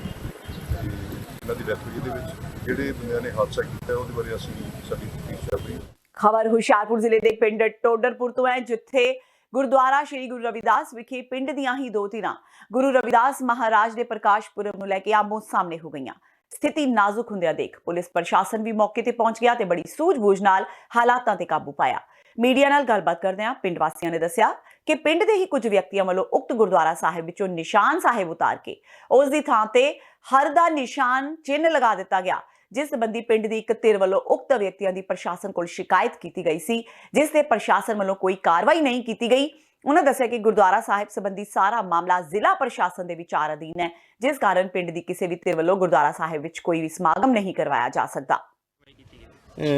ਤੇ ਇਹਨਾਂ ਦੀ ਡੈਥ ਹੋਈ। ਇਹਦੇ ਵਿੱਚ ਜਿਹੜੇ ਬੰਦਿਆਂ ਨੇ ਹਾਦਸਾ ਕੀਤਾ ਉਹਦੇ ਬਾਰੇ ਅਸੀਂ ਸਾਡੀ ਤਫਤੀਸ਼ ਚੱਲ ਰਹੀ ਹੈ। ਖਬਰ ਹੁਸ਼ਿਆਰਪੁਰ ਜ਼ਿਲ੍ਹੇ ਦੇ ਪਿੰਡ ਟੋਡਰਪੁਰ ਤੋਂ ਹੈ, ਜਿੱਥੇ ਗੁਰਦੁਆਰਾ ਸ਼੍ਰੀ ਗੁਰੂ ਰਵਿਦਾਸ ਵਿਖੇ ਪਿੰਡ ਦੀਆਂ ਹੀ 2 ਧਿਰਾਂ ਗੁਰੂ ਰਵਿਦਾਸ ਮਹਾਰਾਜ ਦੇ ਪ੍ਰਕਾਸ਼ ਪੁਰਬ ਨੂੰ ਲੈ ਕੇ ਆਮੋ ਸਾਹਮਣੇ ਹੋ ਗਈਆਂ। ਸਥਿਤੀ ਨਾਜ਼ੁਕ ਹੁੰਦਿਆਂ ਦੇਖ ਪੁਲਿਸ ਪ੍ਰਸ਼ਾਸਨ ਵੀ ਮੌਕੇ ਤੇ ਪਹੁੰਚ ਗਿਆ ਤੇ ਬੜੀ ਸੂਝ-ਬੂਝ ਨਾਲ ਹਾਲਾਤਾਂ ਤੇ ਕਾਬੂ ਪਾਇਆ। ਮੀਡੀਆ ਨਾਲ ਗੱਲਬਾਤ ਕਰਦਿਆਂ ਪਿੰਡ ਵਾਸੀਆਂ ਨੇ ਦੱਸਿਆ ਕਿ ਪਿੰਡ ਦੇ ਹੀ ਕੁਝ ਵਿਅਕਤੀਆਂ ਵੱਲੋਂ ਉਕਤ ਗੁਰਦੁਆਰਾ ਸਾਹਿਬ ਵਿੱਚੋਂ ਨਿਸ਼ਾਨ ਸਾਹਿਬ ਉਤਾਰ ਕੇ ਉਸ ਦੀ ਥਾਂ ਤੇ ਹਰ ਦਾ ਨਿਸ਼ਾਨ ਚਿੰਨ੍ਹ ਲਗਾ ਦਿੱਤਾ ਗਿਆ, ਜਿਸ ਸੰਬੰਧੀ ਪਿੰਡ ਦੀ ਇੱਕ ਧਿਰ ਵੱਲੋਂ ਉਕਤ ਵਿਅਕਤੀਆਂ ਦੀ ਪ੍ਰਸ਼ਾਸਨ ਕੋਲ ਸ਼ਿਕਾਇਤ ਕੀਤੀ ਗਈ ਸੀ, ਜਿਸ ਤੇ ਪ੍ਰਸ਼ਾਸਨ ਵੱਲੋਂ ਕੋਈ ਕਾਰਵਾਈ ਨਹੀਂ ਕੀਤੀ ਗਈ। ਉਹਨਾਂ ਦੱਸਿਆ ਕਿ ਗੁਰਦੁਆਰਾ ਸਾਹਿਬ ਸੰਬੰਧੀ ਸਾਰਾ ਮਾਮਲਾ ਜ਼ਿਲ੍ਹਾ ਪ੍ਰਸ਼ਾਸਨ ਦੇ ਵਿਚਾਰ ਅਧੀਨ ਹੈ, ਜਿਸ ਕਾਰਨ ਪਿੰਡ ਦੀ ਕਿਸੇ ਵੀ ਧਿਰ ਵੱਲੋਂ ਗੁਰਦੁਆਰਾ ਸਾਹਿਬ ਵਿੱਚ ਕੋਈ ਵੀ ਸਮਾਗਮ ਨਹੀਂ ਕਰਵਾਇਆ ਜਾ ਸਕਦਾ।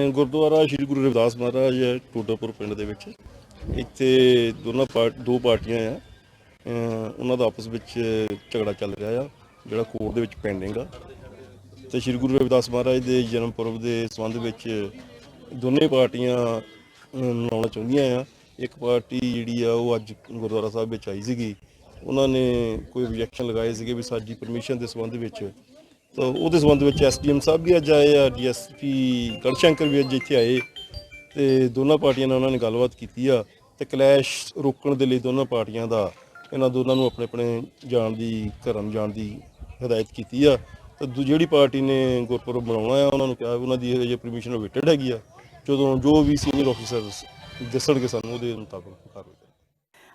ਗੁਰਦੁਆਰਾ ਸ਼੍ਰੀ ਗੁਰੂ ਰਵਿਦਾਸ ਮਹਾਰਾਜ ਟੋਡਰਪੁਰ ਪਿੰਡ ਦੇ ਵਿੱਚ ਇੱਥੇ 2 ਪਾਰਟੀਆਂ ਆ, ਉਹਨਾਂ ਦਾ ਆਪਸ ਵਿੱਚ ਝਗੜਾ ਚੱਲ ਰਿਹਾ ਆ, ਜਿਹੜਾ ਕੋਰਟ ਦੇ ਵਿੱਚ ਪੈਂਡਿੰਗ ਆ। ਤੇ ਸ਼੍ਰੀ ਗੁਰੂ ਰਵਿਦਾਸ ਮਹਾਰਾਜ ਦੇ ਜਨਮ ਪੁਰਬ ਦੇ ਸੰਬੰਧ ਵਿੱਚ ਦੋਨੇ ਪਾਰਟੀਆਂ ਮਨਾਉਣਾ ਚਾਹੁੰਦੀਆਂ ਆ। ਇੱਕ ਪਾਰਟੀ ਜਿਹੜੀ ਆ ਉਹ ਅੱਜ ਗੁਰਦੁਆਰਾ ਸਾਹਿਬ ਵਿੱਚ ਆਈ ਸੀਗੀ, ਉਹਨਾਂ ਨੇ ਕੋਈ objection ਲਗਾਏ ਸੀਗੇ ਵੀ ਸਾਡੀ ਪਰਮਿਸ਼ਨ ਦੇ ਸੰਬੰਧ ਵਿੱਚ, ਤਾਂ ਉਹਦੇ ਸੰਬੰਧ ਵਿੱਚ SDM ਸਾਹਿਬ ਵੀ ਅੱਜ ਆਏ ਆ, DSP ਗੜਸ਼ੰਕਰ ਵੀ ਅੱਜ ਇੱਥੇ ਆਏ ਤੇ ਦੋਨਾਂ ਪਾਰਟੀਆਂ ਨਾਲ ਉਹਨਾਂ ਨੇ ਗੱਲਬਾਤ ਕੀਤੀ ਆ ਤੇ ਕਲੈਸ਼ ਰੋਕਣ ਦੇ ਲਈ ਦੋਨਾਂ ਪਾਰਟੀਆਂ ਦਾ ਇਹਨਾਂ ਦੋਨਾਂ ਨੂੰ ਆਪਣੇ ਘਰਾਂ ਨੂੰ ਜਾਣ ਦੀ ਹਦਾਇਤ ਕੀਤੀ ਆ। ਤਾਂ ਜਿਹੜੀ ਪਾਰਟੀ ਨੇ ਗੁਰਪੁਰਬ ਮਨਾਉਣਾ ਆ ਉਹਨਾਂ ਨੂੰ ਕਿਹਾ ਉਹਨਾਂ ਦੀ ਇਹ ਪਰਮਿਸ਼ਨ ਅਵੇਟਡ ਹੈਗੀ ਆ, ਜਦੋਂ ਜੋ ਵੀ ਸੀਨੀਅਰ ਆਫੀਸਰਸ ਦੱਸਣਗੇ ਸਾਨੂੰ ਉਹਦੇ ਮੁਤਾਬਕ ਕਾਰਵਾਈ।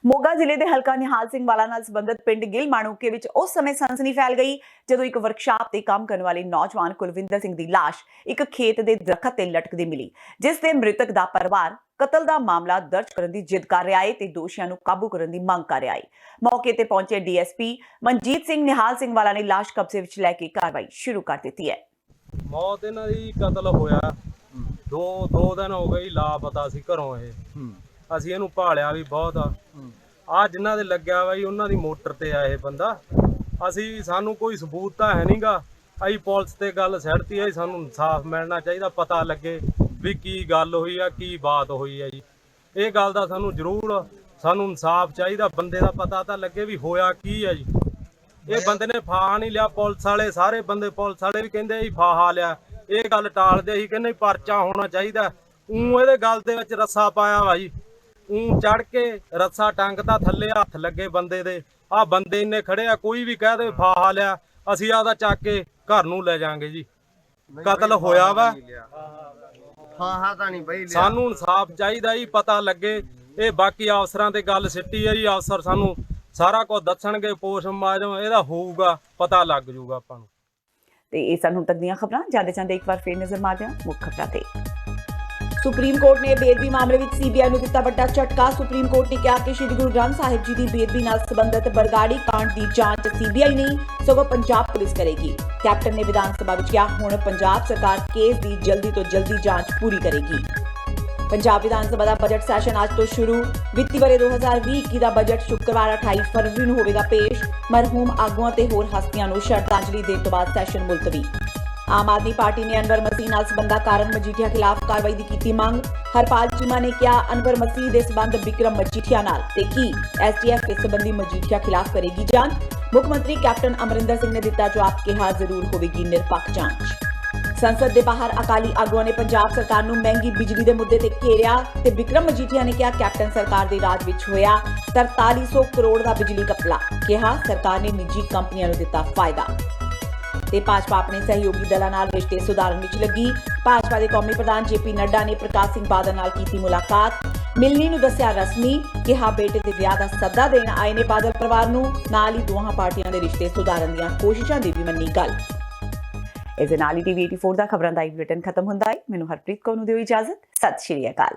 ਮੋਗਾ ਜ਼ਿਲ੍ਹੇ ਦੇ ਹਲਕਾ ਨਿਹਾਲ ਸਿੰਘ ਵਾਲਾ ਨਾਲ ਸੰਬੰਧਿਤ ਪਿੰਡ ਗਿੱਲ ਮਾਣੂਕੇ ਵਿੱਚ ਉਸ ਸਮੇਂ ਸਨਸਨੀ ਫੈਲ ਗਈ ਜਦੋਂ ਇੱਕ ਵਰਕਸ਼ਾਪ ਤੇ ਕੰਮ ਕਰਨ ਵਾਲੇ ਨੌਜਵਾਨ ਕੁਲਵਿੰਦਰ ਸਿੰਘ ਦੀ ਲਾਸ਼ ਇੱਕ ਖੇਤ ਦੇ ਦਰਖਤ ਤੇ ਲਟਕਦੀ ਮਿਲੀ, ਜਿਸ ਦੇ ਮ੍ਰਿਤਕ ਦਾ ਪਰਿਵਾਰ ਕਤਲ ਦਾ ਮਾਮਲਾ ਦਰਜ ਕਰਨ ਦੀ ਜਿੱਦ ਕਰ ਰਿਹਾ ਹੈ ਤੇ ਦੋਸ਼ੀਆਂ ਨੂੰ ਕਾਬੂ ਕਰਨ ਦੀ ਮੰਗ ਕਰ ਰਿਹਾ ਹੈ। ਮੌਕੇ ਤੇ ਪਹੁੰਚੇ DSP ਮਨਜੀਤ ਸਿੰਘ ਨਿਹਾਲ ਸਿੰਘ ਵਾਲਾ ਨੇ ਲਾਸ਼ ਕਬਜ਼ੇ ਵਿੱਚ ਲੈ ਕੇ ਕਾਰਵਾਈ ਸ਼ੁਰੂ ਕਰ ਦਿੱਤੀ ਹੈ। ਮੌਤ ਇਹਨਾਂ ਦੀ ਕਤਲ ਹੋਇਆ 2 ਦਿਨ ਹੋ ਗਏ, ਲਾਪਤਾ ਸੀ ਘਰੋਂ। ਇਹ ਅਸੀਂ ਇਹਨੂੰ ਭਾਲਿਆ ਵੀ ਬਹੁਤ ਆ ਜਿਨ੍ਹਾਂ ਦੇ ਲੱਗਿਆ ਵਾ ਜੀ ਉਹਨਾਂ ਦੀ ਮੋਟਰ ਤੇ ਆ ਇਹ ਬੰਦਾ। ਸਾਨੂੰ ਕੋਈ ਸਬੂਤ ਤਾਂ ਹੈ ਨਹੀਂਗਾ, ਅਸੀਂ ਪੁਲਿਸ ਤੇ ਗੱਲ ਛੱਡਤੀ ਹੈ, ਸਾਨੂੰ ਇਨਸਾਫ ਮਿਲਣਾ ਚਾਹੀਦਾ, ਪਤਾ ਲੱਗੇ ਵੀ ਕੀ ਗੱਲ ਹੋਈ ਆ, ਕੀ ਬਾਤ ਹੋਈ ਆ ਜੀ। ਇਹ ਗੱਲ ਦਾ ਸਾਨੂੰ ਜ਼ਰੂਰ ਇਨਸਾਫ ਚਾਹੀਦਾ, ਬੰਦੇ ਦਾ ਪਤਾ ਤਾਂ ਲੱਗੇ ਵੀ ਹੋਇਆ ਕੀ ਹੈ ਜੀ। ਇਹ ਬੰਦੇ ਨੇ ਫਾਹਾ ਨਹੀਂ ਲਿਆ। ਪੁਲਿਸ ਵਾਲੇ ਸਾਰੇ ਬੰਦੇ ਪੁਲਿਸ ਵਾਲੇ ਵੀ ਕਹਿੰਦੇ ਜੀ ਫਾਹਾ ਲਿਆ, ਇਹ ਗੱਲ ਟਾਲਦੇ ਸੀ, ਕਹਿੰਦੇ ਪਰਚਾ ਹੋਣਾ ਚਾਹੀਦਾ। ਇਹਦੇ ਗੱਲ ਦੇ ਵਿੱਚ ਰੱਸਾ ਪਾਇਆ ਵਾ ਜੀ, ਚੜ ਕੇ ਰੱਸਾ ਟੰਗਤਾ ਥੱਲੇ, ਹੱਥ ਲੱਗੇ ਬੰਦੇ ਦੇ। ਆਹ ਬੰਦੇ ਇੰਨੇ ਖੜੇ ਆ, ਕੋਈ ਵੀ ਕਹਿ ਦੇ ਫਾਹਾ ਲਿਆ, ਅਸੀਂ ਆਦਾ ਚੱਕ ਕੇ ਘਰ ਨੂੰ ਲੈ ਜਾਾਂਗੇ ਜੀ। ਕਤਲ ਹੋਇਆ ਵਾ, ਫਾਹਾ ਤਾਂ ਨਹੀਂ ਬਈ ਸਾਨੂੰ ਇਨਸਾਫ ਚਾਹੀਦਾ ਜੀ, ਪਤਾ ਲੱਗੇ। ਇਹ ਬਾਕੀ ਅਫਸਰਾਂ ਤੇ ਗੱਲ ਸਿੱਟੀ ਹੈ ਜੀ, ਅਫਸਰ ਸਾਨੂੰ ਸਾਰਾ ਕੁਝ ਦੱਸਣਗੇ, ਪੋਸਟਮਾਰਟਮ ਇਹਦਾ ਹੋਊਗਾ, ਪਤਾ ਲੱਗ ਜੂਗਾ ਆਪਾਂ ਨੂੰ। ਤੇ ਇਹ ਸਨ ਹੁਣ ਤੱਕ ਦੀਆਂ ਖਬਰਾਂ। ਜਾਂਦੇ ਇੱਕ ਵਾਰ ਫੇਰ ਨਜ਼ਰ ਮਾਰਦੇ ਹਾਂ ਮੁੱਖ ਖਬਰਾਂ ਤੇ। ਸੁਪਰੀਮ ਕੋਰਟ ਨੇ ਬੇਅਦਬੀ ਮਾਮਲੇ ਵਿੱਚ ਸੀਬੀਆਈ ਨੂੰ ਦਿੱਤਾ ਵੱਡਾ ਝਟਕਾ। ਸੁਪਰੀਮ ਕੋਰਟ ਨੇ ਕਿਹਾ ਕਿ ਸ਼੍ਰੀ ਗੁਰੂ ਗ੍ਰੰਥ ਸਾਹਿਬ ਜੀ ਦੀ ਬੇਅਦਬੀ ਨਾਲ ਸੰਬੰਧਿਤ ਬਰਗਾੜੀ ਕਾਂਡ ਦੀ ਜਾਂਚ ਸੀਬੀਆਈ ਨਹੀਂ ਸਗੋਂ ਪੰਜਾਬ ਪੁਲਿਸ ਕਰੇਗੀ। ਕੈਪਟਨ ਨੇ ਵਿਧਾਨ ਸਭਾ ਵਿੱਚ ਕਿਹਾ ਹੁਣ ਪੰਜਾਬ ਸਰਕਾਰ ਕੇਸ ਦੀ ਜਲਦੀ ਤੋਂ ਜਲਦੀ ਜਾਂਚ ਪੂਰੀ ਕਰੇਗੀ। ਪੰਜਾਬ ਵਿਧਾਨ ਸਭਾ ਦਾ ਬਜਟ ਸੈਸ਼ਨ ਅੱਜ ਤੋਂ ਸ਼ੁਰੂ। ਵਿੱਤੀ ਵਰ੍ਹੇ 2020-21 ਦਾ ਬਜਟ ਸ਼ੁੱਕਰਵਾਰ 28 ਫਰਵਰੀ ਨੂੰ ਹੋਵੇਗਾ ਪੇਸ਼। ਮਰਹੂਮ ਆਗੂਆਂ ਤੇ ਹੋਰ ਹਸਤੀਆਂ ਨੂੰ ਸ਼ਰਧਾਂਜਲੀ ਦੇਣ ਤੋਂ ਬਾਅਦ ਸੈਸ਼ਨ ਮੁਲਤਵੀ। ਆਮ ਆਦਮੀ ਪਾਰਟੀ ਨੇ ਅਨਵਰ ਮਸੀਹ ਨਾਲ ਸਬੰਧਾਂ ਕਾਰਨ ਮਜੀਠੀਆ ਖਿਲਾਫ ਕਾਰਵਾਈ ਦੀ ਕੀਤੀ ਮੰਗ। ਹਰਪਾਲ ਚੀਮਾ ਨੇ ਕਿਹਾ ਅਨਵਰ ਮਸੀਹ ਦੇ ਸਬੰਧ ਵਿਕਰਮ ਮਜੀਠੀਆ ਨਾਲ ਤੇ ਕੀ ਐਸਟੀਐਫ ਇਸ ਸੰਬੰਧੀ ਮਜੀਠੀਆ ਖਿਲਾਫ ਕਰੇਗੀ ਜਾਂਚ। ਮੁੱਖ ਮੰਤਰੀ ਕੈਪਟਨ ਅਮਰਿੰਦਰ ਸਿੰਘ ਨੇ ਦਿੱਤਾ ਜਵਾਬ, ਕਿਹਾ ਜ਼ਰੂਰ ਹੋਵੇਗੀ ਨਿਰਪੱਖ ਜਾਂਚ। ਸੰਸਦ ਦੇ ਬਾਹਰ ਅਕਾਲੀ ਆਗੂਆਂ ਨੇ ਪੰਜਾਬ ਸਰਕਾਰ ਨੂੰ ਮਹਿੰਗੀ ਬਿਜਲੀ ਦੇ ਮੁੱਦੇ ਤੇ ਘੇਰਿਆ ਤੇ ਵਿਕਰਮ ਮਜੀਠੀਆ ਨੇ ਕਿਹਾ ਕੈਪਟਨ ਸਰਕਾਰ ਦੇ ਰਾਜ ਵਿੱਚ ਹੋਇਆ 4300 ਕਰੋੜ ਦਾ ਬਿਜਲੀ ਘਪਲਾ। ਕਿਹਾ ਸਰਕਾਰ ਨੇ ਨਿੱਜੀ ਕੰਪਨੀਆਂ ਨੂੰ ਦਿੱਤਾ ਫਾਇਦਾ। ਤੇ ਭਾਜਪਾ ਆਪਣੇ ਸਹਿਯੋਗੀ ਦਲਾਂ ਨਾਲ ਰਿਸ਼ਤੇ ਸੁਧਾਰਨ ਵਿੱਚ ਲੱਗੀ। ਭਾਜਪਾ ਦੇ ਕੌਮੀ ਪ੍ਰਧਾਨ ਜੇਪੀ ਨੱਡਾ ਨੇ ਪ੍ਰਕਾਸ਼ ਸਿੰਘ ਬਾਦਲ ਨਾਲ ਕੀਤੀ ਮੁਲਾਕਾਤ। ਮਿਲਣੀ ਨੂੰ ਦੱਸਿਆ ਰਸਮੀ, ਕਿਹਾ ਬੇਟੇ ਦੇ ਵਿਆਹ ਦਾ ਸੱਦਾ ਦੇਣ ਆਏ ਨੇ ਬਾਦਲ ਪਰਿਵਾਰ ਨੂੰ। ਨਾਲ ਹੀ ਦੋਹਾਂ ਪਾਰਟੀਆਂ ਦੇ ਰਿਸ਼ਤੇ ਸੁਧਾਰਨ ਦੀਆਂ ਕੋਸ਼ਿਸ਼ਾਂ ਦੀ ਵੀ ਮੰਨੀ ਗੱਲ। ਇਸ ਦੇ ਨਾਲ ਹੀ TV 84 ਦਾ ਖਬਰਾਂ ਦਾ ਬੁਲੇਟਿਨ ਖਤਮ ਹੁੰਦਾ ਹੈ। ਮੈਨੂੰ ਹਰਪ੍ਰੀਤ ਕੌਰ ਨੂੰ ਦਿਓ ਇਜਾਜ਼ਤ। ਸਤਿ ਸ਼੍ਰੀ ਅਕਾਲ।